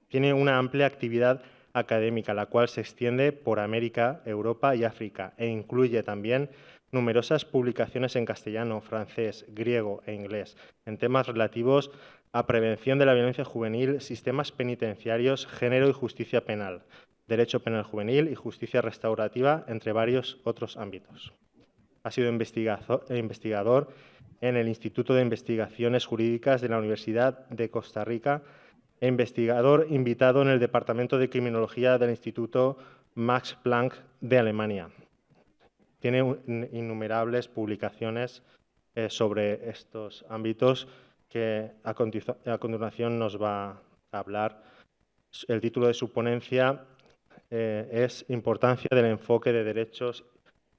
Tiene una amplia actividad académica, la cual se extiende por América, Europa y África, e incluye también numerosas publicaciones en castellano, francés, griego e inglés, en temas relativos a prevención de la violencia juvenil, sistemas penitenciarios, género y justicia penal, derecho penal juvenil y justicia restaurativa, entre varios otros ámbitos. Ha sido investigador en el Instituto de Investigaciones Jurídicas de la Universidad de Costa Rica e investigador invitado en el Departamento de Criminología del Instituto Max Planck de Alemania. Tiene innumerables publicaciones sobre estos ámbitos que a continuación nos va a hablar. El título de su ponencia es Importancia del enfoque de derechos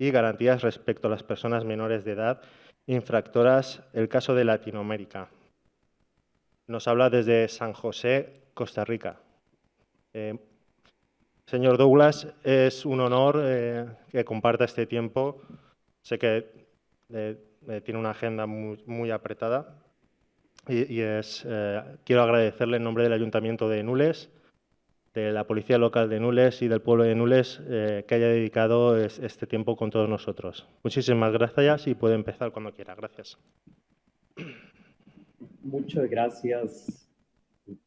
y garantías respecto a las personas menores de edad infractoras, el caso de Latinoamérica. Nos habla desde San José, Costa Rica. Señor Douglas, es un honor que comparta este tiempo. Sé que tiene una agenda muy apretada y quiero agradecerle en nombre del Ayuntamiento de Nules, de la Policía Local de Nules y del pueblo de Nules que haya dedicado este tiempo con todos nosotros. Muchísimas gracias y puede empezar cuando quiera. Gracias. Muchas gracias.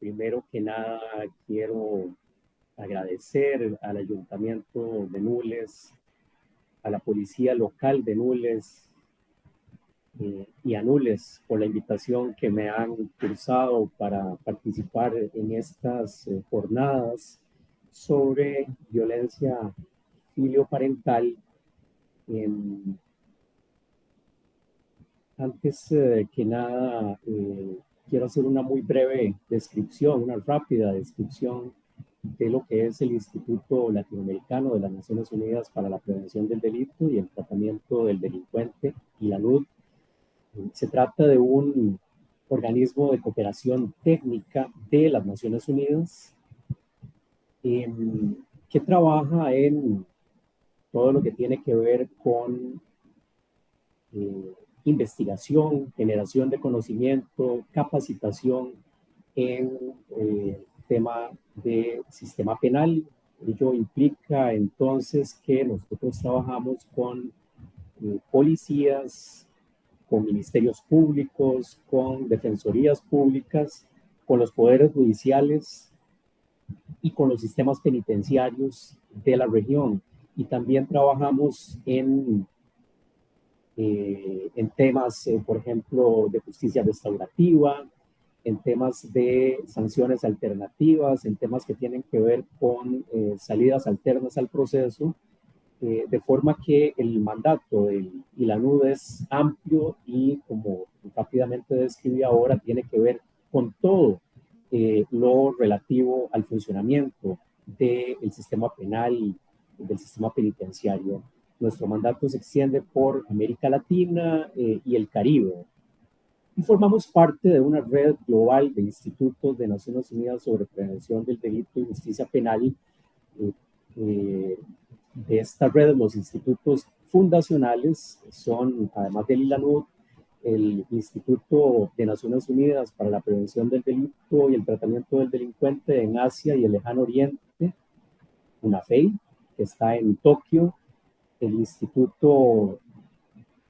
Primero que nada, quiero agradecer al Ayuntamiento de Nules, a la Policía Local de Nules y a Nules por la invitación que me han cursado para participar en estas jornadas sobre violencia filioparental. Antes que nada, quiero hacer una muy breve descripción, una rápida descripción de lo que es el Instituto Latinoamericano de las Naciones Unidas para la Prevención del Delito y el Tratamiento del Delincuente, ILANUD. Se trata de un organismo de cooperación técnica de las Naciones Unidas que trabaja en todo lo que tiene que ver con investigación, generación de conocimiento, capacitación en tema de sistema penal. Ello implica entonces que nosotros trabajamos con policías, con ministerios públicos, con defensorías públicas, con los poderes judiciales y con los sistemas penitenciarios de la región. Y también trabajamos en temas, por ejemplo, de justicia restaurativa, en temas de sanciones alternativas, en temas que tienen que ver con salidas alternas al proceso, de forma que el mandato del ILANUD es amplio y, como rápidamente describí ahora, tiene que ver con todo lo relativo al funcionamiento del sistema penal y del sistema penitenciario. Nuestro mandato se extiende por América Latina y el Caribe. Y formamos parte de una red global de institutos de Naciones Unidas sobre prevención del delito y justicia penal. De esta red, los institutos fundacionales son, además del ILANUD, el Instituto de Naciones Unidas para la Prevención del Delito y el Tratamiento del Delincuente en Asia y el Lejano Oriente, UNAFEI, que está en Tokio, el Instituto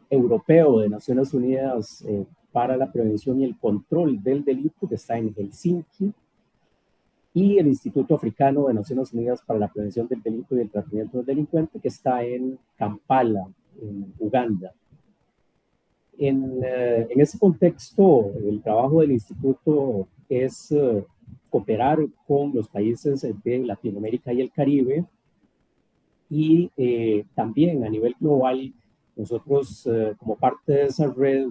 Europeo de Naciones Unidas para la Prevención y el Control del Delito, que está en Helsinki, y el Instituto Africano de Naciones Unidas para la Prevención del Delito y el Tratamiento del Delincuente, que está en Kampala, en Uganda. En ese contexto, el trabajo del instituto es cooperar con los países de Latinoamérica y el Caribe, y también a nivel global, nosotros como parte de esa red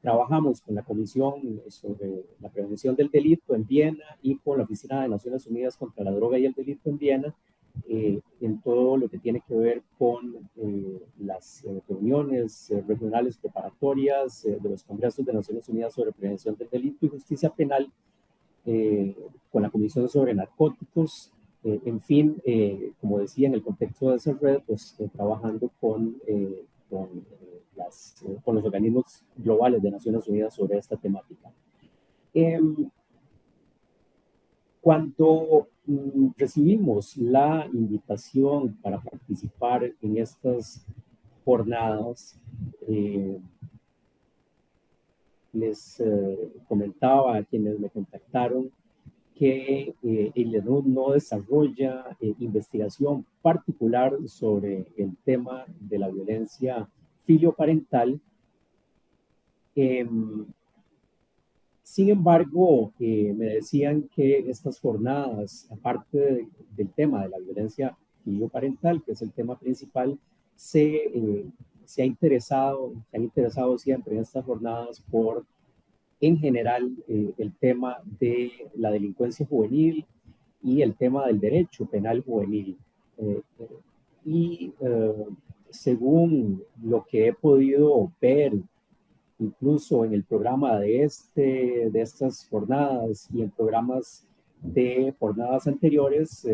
trabajamos con la Comisión sobre la Prevención del Delito en Viena y con la Oficina de Naciones Unidas contra la Droga y el Delito en Viena, en todo lo que tiene que ver con las reuniones regionales preparatorias de los Congresos de Naciones Unidas sobre Prevención del Delito y Justicia Penal, con la Comisión sobre Narcóticos, en fin, como decía, en el contexto de esa red, pues trabajando con los organismos globales de Naciones Unidas sobre esta temática. Cuando recibimos la invitación para participar en estas jornadas, les comentaba a quienes me contactaron que el ILANUD no desarrolla investigación particular sobre el tema de la violencia filioparental. Sin embargo, me decían que estas jornadas, aparte del tema de la violencia filioparental, que es el tema principal, se han interesado siempre en estas jornadas por, en general, el tema de la delincuencia juvenil y el tema del derecho penal juvenil. Según lo que he podido ver, incluso en el programa de estas jornadas y en programas de jornadas anteriores,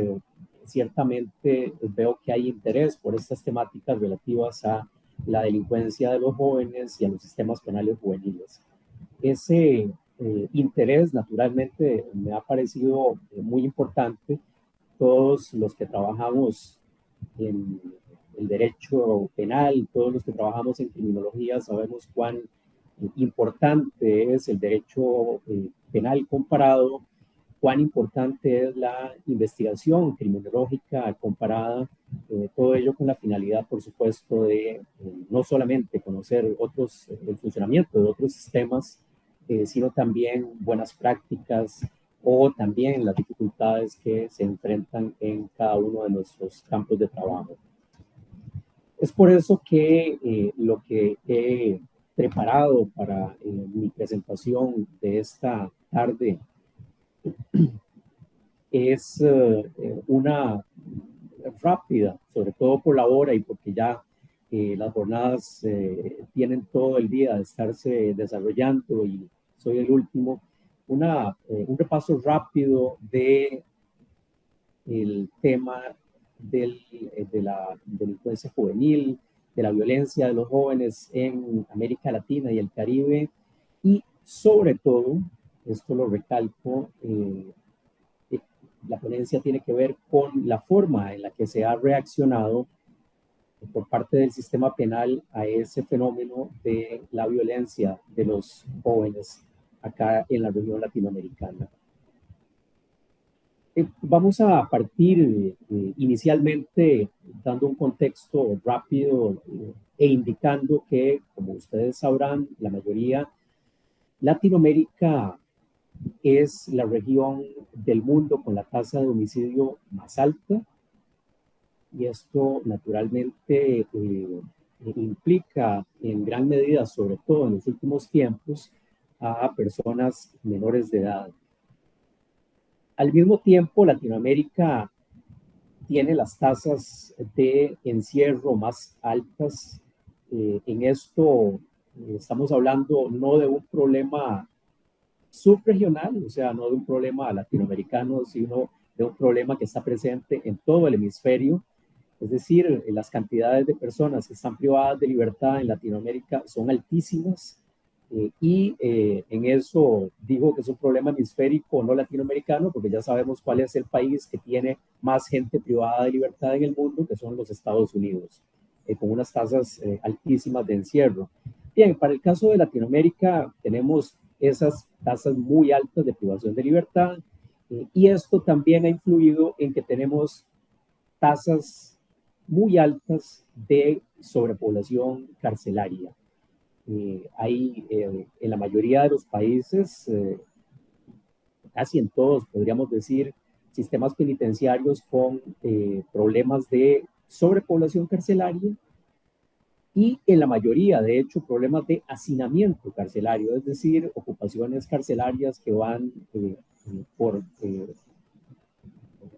ciertamente veo que hay interés por estas temáticas relativas a la delincuencia de los jóvenes y a los sistemas penales juveniles. Ese interés, naturalmente, me ha parecido muy importante. Todos los que trabajamos en el derecho penal, todos los que trabajamos en criminología, sabemos cuán importante es el derecho penal comparado, cuán importante es la investigación criminológica comparada, todo ello con la finalidad, por supuesto, de no solamente conocer el funcionamiento de otros sistemas, sino también buenas prácticas o también las dificultades que se enfrentan en cada uno de nuestros campos de trabajo. Es por eso que lo que he preparado para mi presentación de esta tarde es una rápida, sobre todo por la hora y porque ya las jornadas tienen todo el día de estarse desarrollando y soy el último, un repaso rápido de el tema de la delincuencia juvenil, de la violencia de los jóvenes en América Latina y el Caribe, y sobre todo, esto lo recalco, la ponencia tiene que ver con la forma en la que se ha reaccionado por parte del sistema penal a ese fenómeno de la violencia de los jóvenes acá en la región latinoamericana. Vamos a partir inicialmente dando un contexto rápido e indicando que, como ustedes sabrán, la mayoría, Latinoamérica es la región del mundo con la tasa de homicidio más alta, y esto naturalmente implica en gran medida, sobre todo en los últimos tiempos, a personas menores de edad. Al mismo tiempo, Latinoamérica tiene las tasas de encierro más altas. En esto estamos hablando no de un problema subregional, o sea, no de un problema latinoamericano, sino de un problema que está presente en todo el hemisferio. Es decir, las cantidades de personas que están privadas de libertad en Latinoamérica son altísimas. En eso digo que es un problema hemisférico, no latinoamericano, porque ya sabemos cuál es el país que tiene más gente privada de libertad en el mundo, que son los Estados Unidos, con unas tasas altísimas de encierro. Bien, para el caso de Latinoamérica tenemos esas tasas muy altas de privación de libertad, y esto también ha influido en que tenemos tasas muy altas de sobrepoblación carcelaria. Hay en la mayoría de los países, casi en todos, podríamos decir, sistemas penitenciarios con problemas de sobrepoblación carcelaria, y en la mayoría, de hecho, problemas de hacinamiento carcelario, es decir, ocupaciones carcelarias que van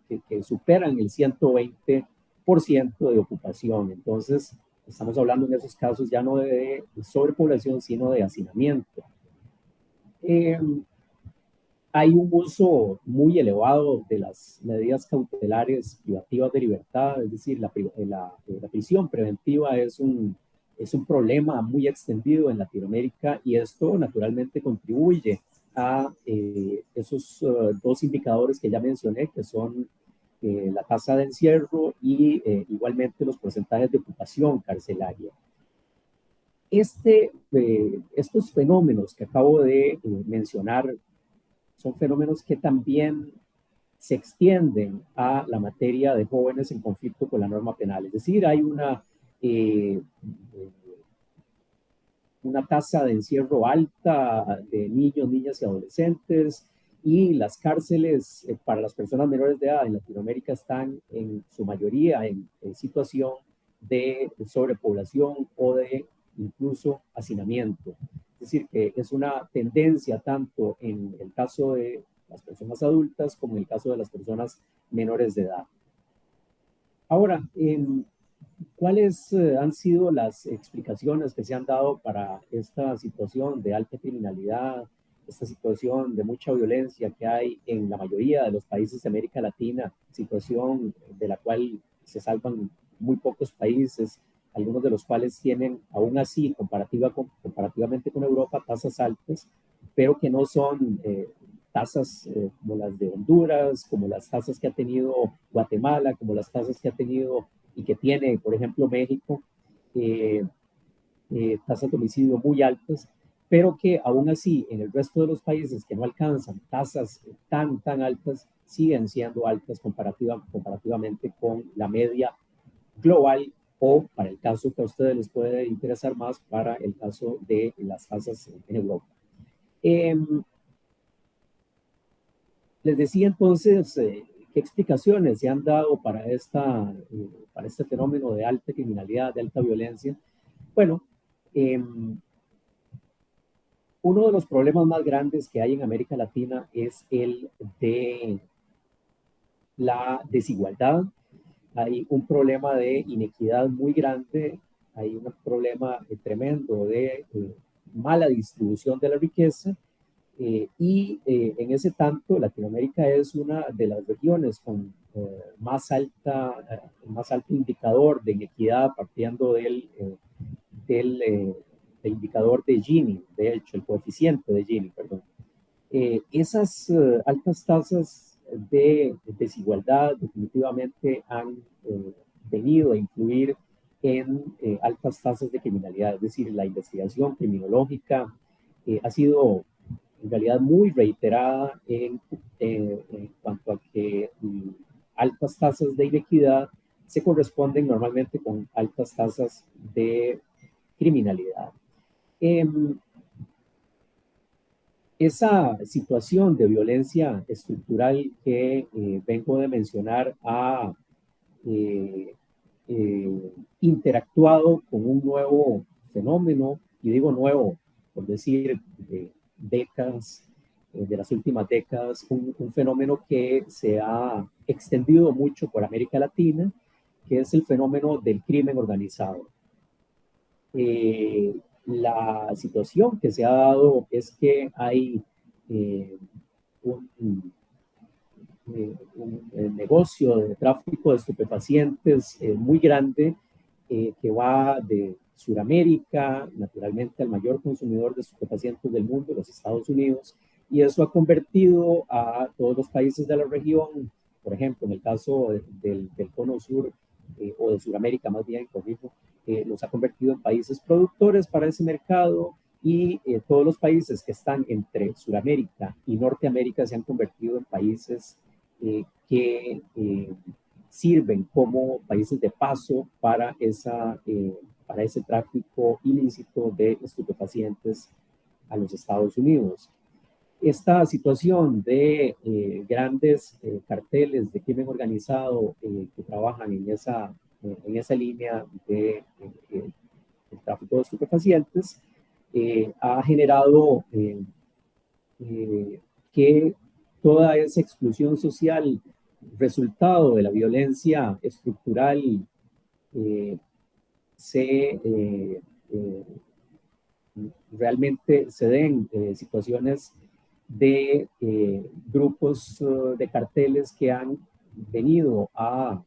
que superan el 120% de ocupación. Entonces, estamos hablando en esos casos ya no de sobrepoblación, sino de hacinamiento. Hay un uso muy elevado de las medidas cautelares privativas de libertad, es decir, la prisión preventiva es un problema muy extendido en Latinoamérica, y esto naturalmente contribuye a esos dos indicadores que ya mencioné, que son la tasa de encierro y igualmente los porcentajes de ocupación carcelaria. Estos fenómenos que acabo de mencionar son fenómenos que también se extienden a la materia de jóvenes en conflicto con la norma penal. Es decir, hay una tasa de encierro alta de niños, niñas y adolescentes, y las cárceles para las personas menores de edad en Latinoamérica están en su mayoría en situación de sobrepoblación o de incluso hacinamiento. Es decir, que es una tendencia tanto en el caso de las personas adultas como en el caso de las personas menores de edad. Ahora, ¿cuáles han sido las explicaciones que se han dado para esta situación de alta criminalidad, esta situación de mucha violencia que hay en la mayoría de los países de América Latina, situación de la cual se salvan muy pocos países, algunos de los cuales tienen aún así, comparativamente con Europa, tasas altas, pero que no son tasas como las de Honduras, como las tasas que ha tenido Guatemala, como las tasas que ha tenido y que tiene, por ejemplo, México, tasas de homicidio muy altas, pero que aún así en el resto de los países que no alcanzan tasas tan altas, siguen siendo altas comparativamente con la media global, o para el caso que a ustedes les puede interesar más, para el caso de las tasas en Europa. Les decía entonces, ¿qué explicaciones se han dado para este fenómeno de alta criminalidad, de alta violencia? Bueno, uno de los problemas más grandes que hay en América Latina es el de la desigualdad. Hay un problema de inequidad muy grande, hay un problema tremendo de mala distribución de la riqueza, en ese tanto Latinoamérica es una de las regiones con más alto indicador de inequidad, partiendo del indicador de Gini, de hecho, el coeficiente de Gini, perdón. Esas altas tasas de desigualdad definitivamente han venido a influir en altas tasas de criminalidad, es decir, la investigación criminológica ha sido en realidad muy reiterada en cuanto a que altas tasas de inequidad se corresponden normalmente con altas tasas de criminalidad. Esa situación de violencia estructural que vengo de mencionar ha interactuado con un nuevo fenómeno, y digo nuevo, por decir, de décadas, de las últimas décadas, un fenómeno que se ha extendido mucho por América Latina, que es el fenómeno del crimen organizado. La situación que se ha dado es que hay un negocio de tráfico de estupefacientes muy grande que va de Sudamérica, naturalmente el mayor consumidor de estupefacientes del mundo, los Estados Unidos, y eso ha convertido a todos los países de la región, por ejemplo, en el caso del Cono Sur, o de Sudamérica más bien, corrijo, los ha convertido en países productores para ese mercado, y todos los países que están entre Sudamérica y Norteamérica se han convertido en países que sirven como países de paso para ese tráfico ilícito de estupefacientes a los Estados Unidos. Esta situación de grandes carteles de crimen organizado que trabajan en esa línea de tráfico de estupefacientes ha generado que toda esa exclusión social resultado de la violencia estructural realmente se den situaciones de grupos de carteles que han venido a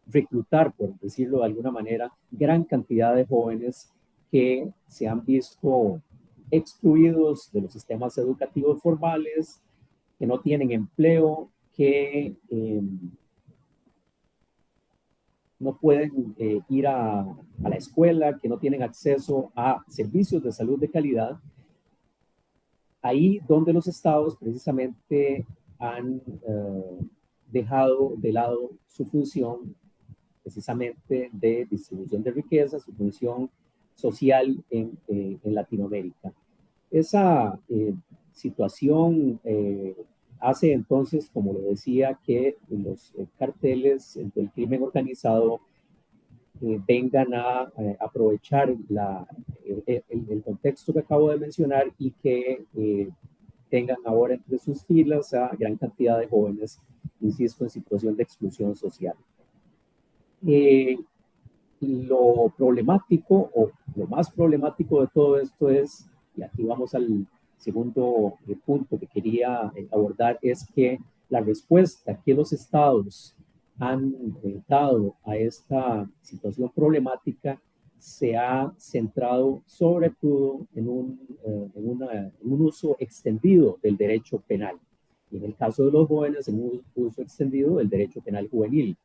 reclutar, por decirlo de alguna manera, gran cantidad de jóvenes que se han visto excluidos de los sistemas educativos formales, que no tienen empleo, que no pueden ir a la escuela, que no tienen acceso a servicios de salud de calidad. Ahí donde los estados precisamente han dejado de lado su función precisamente de distribución de riqueza, su función social en Latinoamérica. Esa situación hace entonces, como lo decía, que los carteles del crimen organizado vengan a aprovechar el contexto que acabo de mencionar y que tengan ahora entre sus filas a gran cantidad de jóvenes, insisto, en situación de exclusión social. Lo problemático o lo más problemático de todo esto es, y aquí vamos al segundo punto que quería abordar, es que la respuesta que los estados han dado a esta situación problemática se ha centrado sobre todo en un uso extendido del derecho penal. Y en el caso de los jóvenes, en un uso extendido del derecho penal juvenil.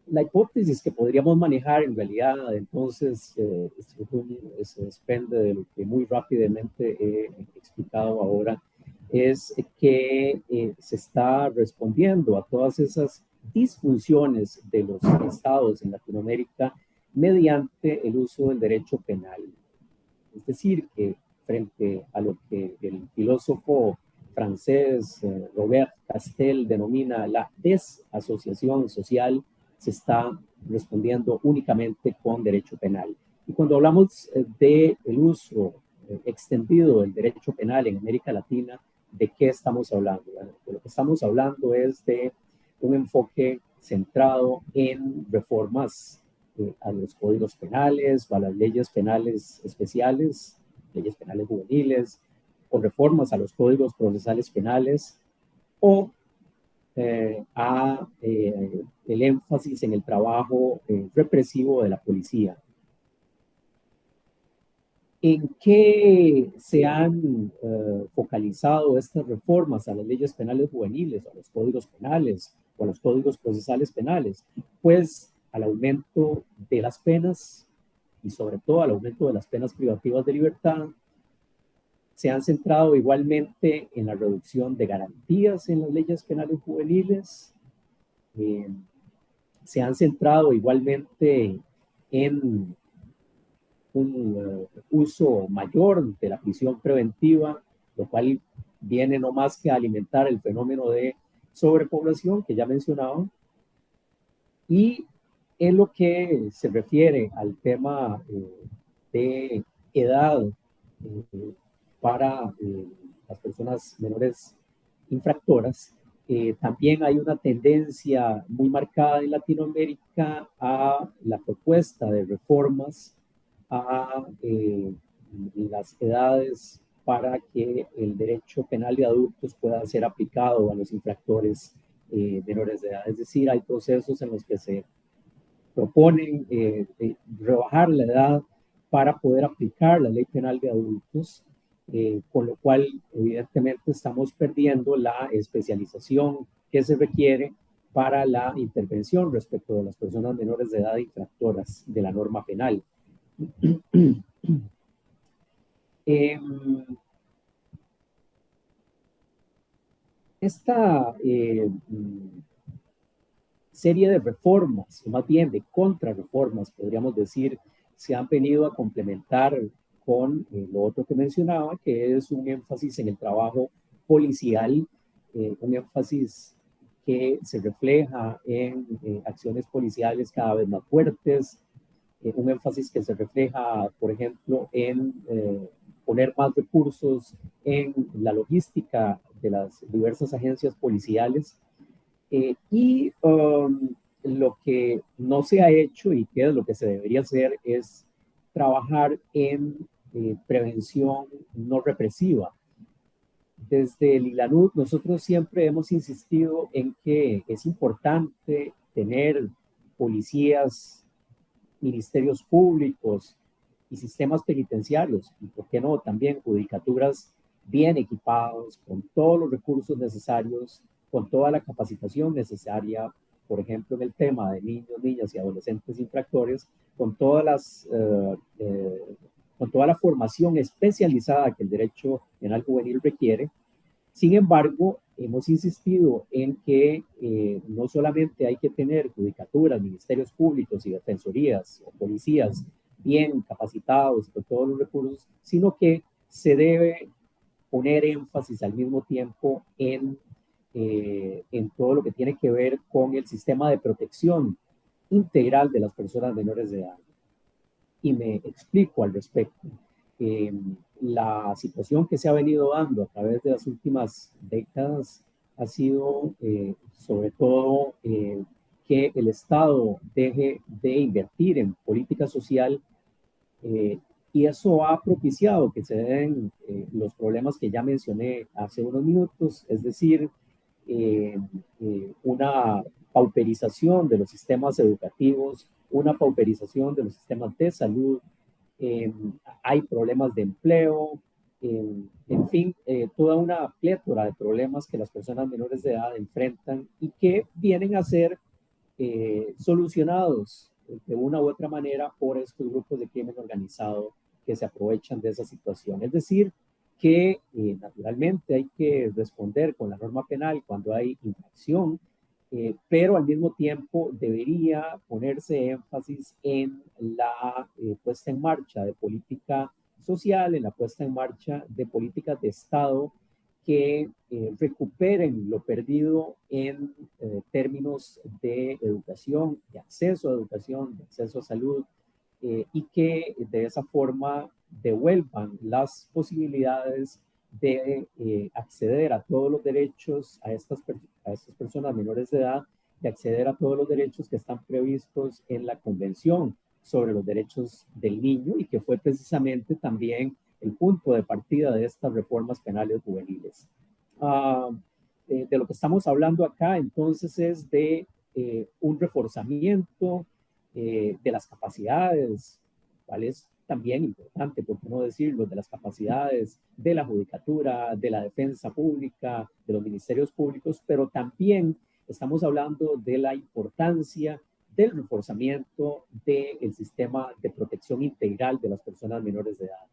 La hipótesis que podríamos manejar en realidad, entonces, se desprende de lo que muy rápidamente he explicado ahora, es que se está respondiendo a todas esas disfunciones de los estados en Latinoamérica mediante el uso del derecho penal. Es decir, que frente a lo que el filósofo francés Robert Castel denomina la desasociación social, se está respondiendo únicamente con derecho penal. Y cuando hablamos del uso extendido del derecho penal en América Latina, ¿de qué estamos hablando? Bueno, de lo que estamos hablando es de un enfoque centrado en reformas a los códigos penales o a las leyes penales especiales, leyes penales juveniles, o reformas a los códigos procesales penales, o el énfasis en el trabajo represivo de la policía. ¿En qué se han focalizado estas reformas a las leyes penales juveniles, a los códigos penales o a los códigos procesales penales? Pues al aumento de las penas y sobre todo al aumento de las penas privativas de libertad. Se han centrado igualmente en la reducción de garantías en las leyes penales juveniles. Se han centrado igualmente en un uso mayor de la prisión preventiva, lo cual viene no más que a alimentar el fenómeno de sobrepoblación que ya mencionaba. Y en lo que se refiere al tema de edad para las personas menores infractoras, también hay una tendencia muy marcada en Latinoamérica a la propuesta de reformas a las edades para que el derecho penal de adultos pueda ser aplicado a los infractores menores de edad. Es decir, hay procesos en los que se proponen rebajar la edad para poder aplicar la ley penal de adultos, con lo cual evidentemente estamos perdiendo la especialización que se requiere para la intervención respecto de las personas menores de edad infractoras de la norma penal. Esta serie de reformas, o más bien de contrarreformas, podríamos decir, se han venido a complementar con lo otro que mencionaba, que es un énfasis en el trabajo policial, un énfasis que se refleja en acciones policiales cada vez más fuertes, un énfasis que se refleja, por ejemplo, en poner más recursos en la logística de las diversas agencias policiales. Y lo que no se ha hecho y que es lo que se debería hacer es trabajar en prevención no represiva. Desde el ILANUD nosotros siempre hemos insistido en que es importante tener policías, ministerios públicos y sistemas penitenciarios, y por qué no, también judicaturas bien equipados, con todos los recursos necesarios, con toda la capacitación necesaria, por ejemplo, en el tema de niños, niñas y adolescentes infractores, con toda la formación especializada que el derecho penal juvenil requiere. Sin embargo, hemos insistido en que no solamente hay que tener judicaturas, ministerios públicos y defensorías o policías bien capacitados con todos los recursos, sino que se debe poner énfasis al mismo tiempo en todo lo que tiene que ver con el sistema de protección integral de las personas menores de edad. Y me explico al respecto. La situación que se ha venido dando a través de las últimas décadas ha sido sobre todo que el Estado deje de invertir en política social y eso ha propiciado que se den los problemas que ya mencioné hace unos minutos, es decir, una pauperización de los sistemas educativos, una pauperización de los sistemas de salud, hay problemas de empleo, en fin, toda una plétora de problemas que las personas menores de edad enfrentan y que vienen a ser solucionados de una u otra manera por estos grupos de crimen organizado que se aprovechan de esa situación. Es decir, que naturalmente hay que responder con la norma penal cuando hay infracción, pero al mismo tiempo debería ponerse énfasis en la puesta en marcha de política social, en la puesta en marcha de políticas de Estado que recuperen lo perdido en términos de educación, de acceso a educación, de acceso a salud, y que de esa forma devuelvan las posibilidades de acceder a todos los derechos a estas personas menores de edad, de acceder a todos los derechos que están previstos en la Convención sobre los Derechos del Niño y que fue precisamente también el punto de partida de estas reformas penales juveniles. De lo que estamos hablando acá entonces es de un reforzamiento de las capacidades, cuál es también importante, por qué no decirlo, de las capacidades de la judicatura, de la defensa pública, de los ministerios públicos, pero también estamos hablando de la importancia del reforzamiento del sistema de protección integral de las personas menores de edad.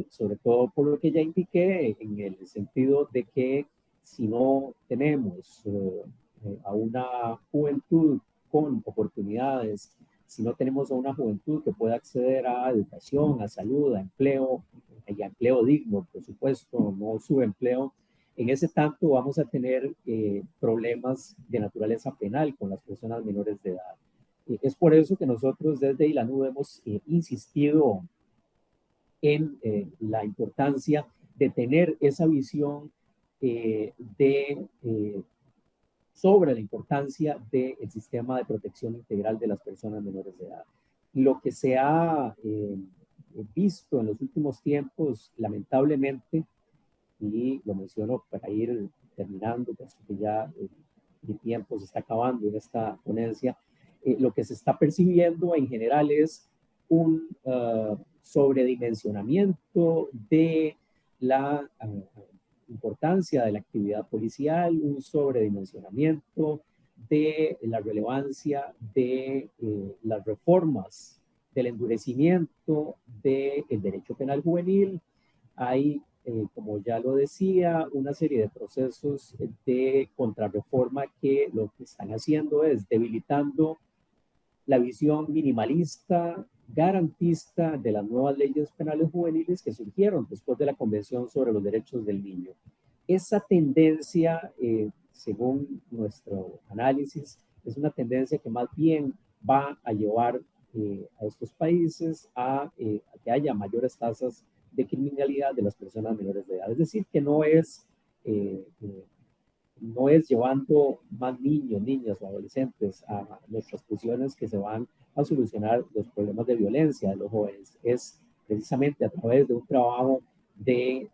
Sobre todo por lo que ya indiqué, en el sentido de que si no tenemos a una juventud con oportunidades, si no tenemos a una juventud que pueda acceder a educación, a salud, a empleo, y a empleo digno, por supuesto, no subempleo, en ese tanto vamos a tener problemas de naturaleza penal con las personas menores de edad. Es por eso que nosotros desde ILANUD hemos insistido en la importancia de tener esa visión sobre la importancia del sistema de protección integral de las personas menores de edad. Lo que se ha visto en los últimos tiempos, lamentablemente, y lo menciono para ir terminando, porque ya mi tiempo se está acabando en esta ponencia, lo que se está percibiendo en general es un sobredimensionamiento de la importancia de la actividad policial, un sobredimensionamiento de la relevancia de las reformas, del endurecimiento del derecho penal juvenil. Hay, como ya lo decía, una serie de procesos de contrarreforma que lo que están haciendo es debilitando la visión minimalista, garantista de las nuevas leyes penales juveniles que surgieron después de la Convención sobre los Derechos del Niño. Esa tendencia, según nuestro análisis, es una tendencia que más bien va a llevar a estos países a que haya mayores tasas de criminalidad de las personas menores de edad. Es decir, que no es llevando más niños, niñas o adolescentes a nuestras prisiones que se van a solucionar los problemas de violencia de los jóvenes. Es precisamente a través de un trabajo de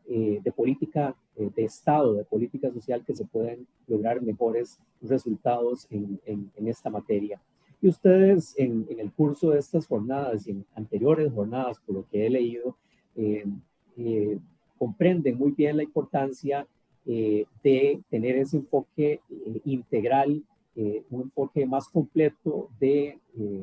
política de Estado, de política social, que se pueden lograr mejores resultados en esta materia. Y ustedes en el curso de estas jornadas y en anteriores jornadas, por lo que he leído, comprenden muy bien la importancia de tener ese enfoque integral, un enfoque más completo en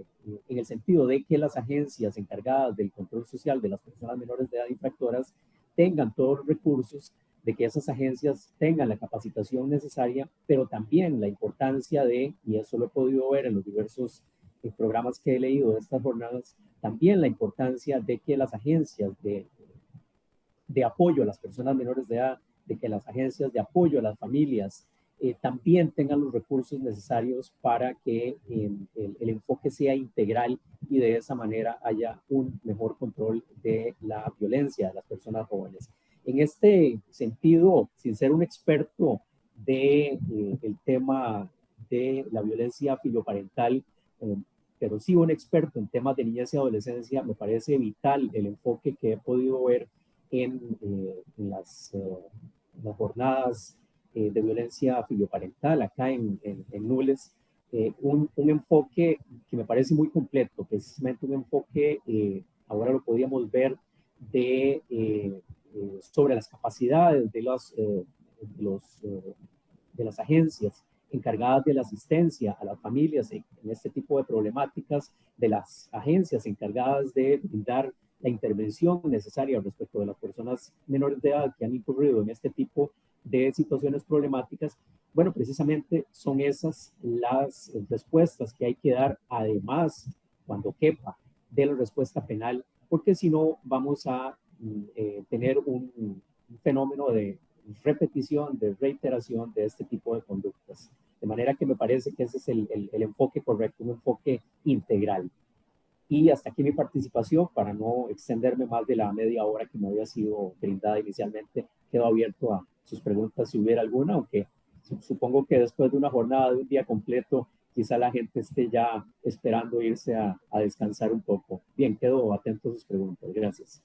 el sentido de que las agencias encargadas del control social de las personas menores de edad infractoras tengan todos los recursos, de que esas agencias tengan la capacitación necesaria, pero también la importancia y eso lo he podido ver en los diversos programas que he leído de estas jornadas, también la importancia de que las agencias de apoyo a las personas menores de edad, de que las agencias de apoyo a las familias también tengan los recursos necesarios para que el enfoque sea integral y de esa manera haya un mejor control de la violencia de las personas jóvenes. En este sentido, sin ser un experto del tema de la violencia filioparental, pero sí un experto en temas de niñez y adolescencia, me parece vital el enfoque que he podido ver en las jornadas de violencia filioparental acá en Nules, un enfoque que me parece muy completo, precisamente un enfoque, ahora lo podíamos ver, sobre las capacidades de las agencias encargadas de la asistencia a las familias en este tipo de problemáticas, de las agencias encargadas de brindar la intervención necesaria respecto de las personas menores de edad que han incurrido en este tipo de situaciones problemáticas. Bueno, precisamente son esas las respuestas que hay que dar, además, cuando quepa, de la respuesta penal, porque si no vamos a tener un fenómeno de repetición, de reiteración de este tipo de conductas. De manera que me parece que ese es el enfoque correcto, un enfoque integral. Y hasta aquí mi participación, para no extenderme más de la media hora que me había sido brindada inicialmente. Quedo abierto a sus preguntas si hubiera alguna, aunque supongo que después de una jornada de un día completo, quizá la gente esté ya esperando irse a descansar un poco. Bien, quedo atento a sus preguntas. Gracias.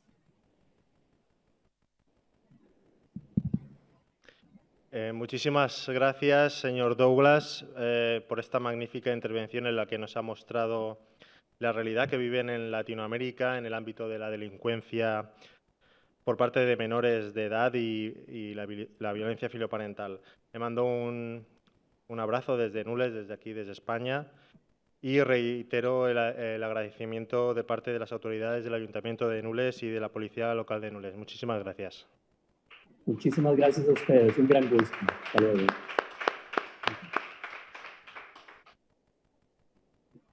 Muchísimas gracias, señor Douglas, por esta magnífica intervención en la que nos ha mostrado la realidad que viven en Latinoamérica en el ámbito de la delincuencia por parte de menores de edad y la violencia filioparental. Le mando un abrazo desde Nules, desde aquí, desde España, y reitero el agradecimiento de parte de las autoridades del Ayuntamiento de Nules y de la Policía Local de Nules. Muchísimas gracias. Muchísimas gracias a ustedes, un gran gusto. Hasta luego.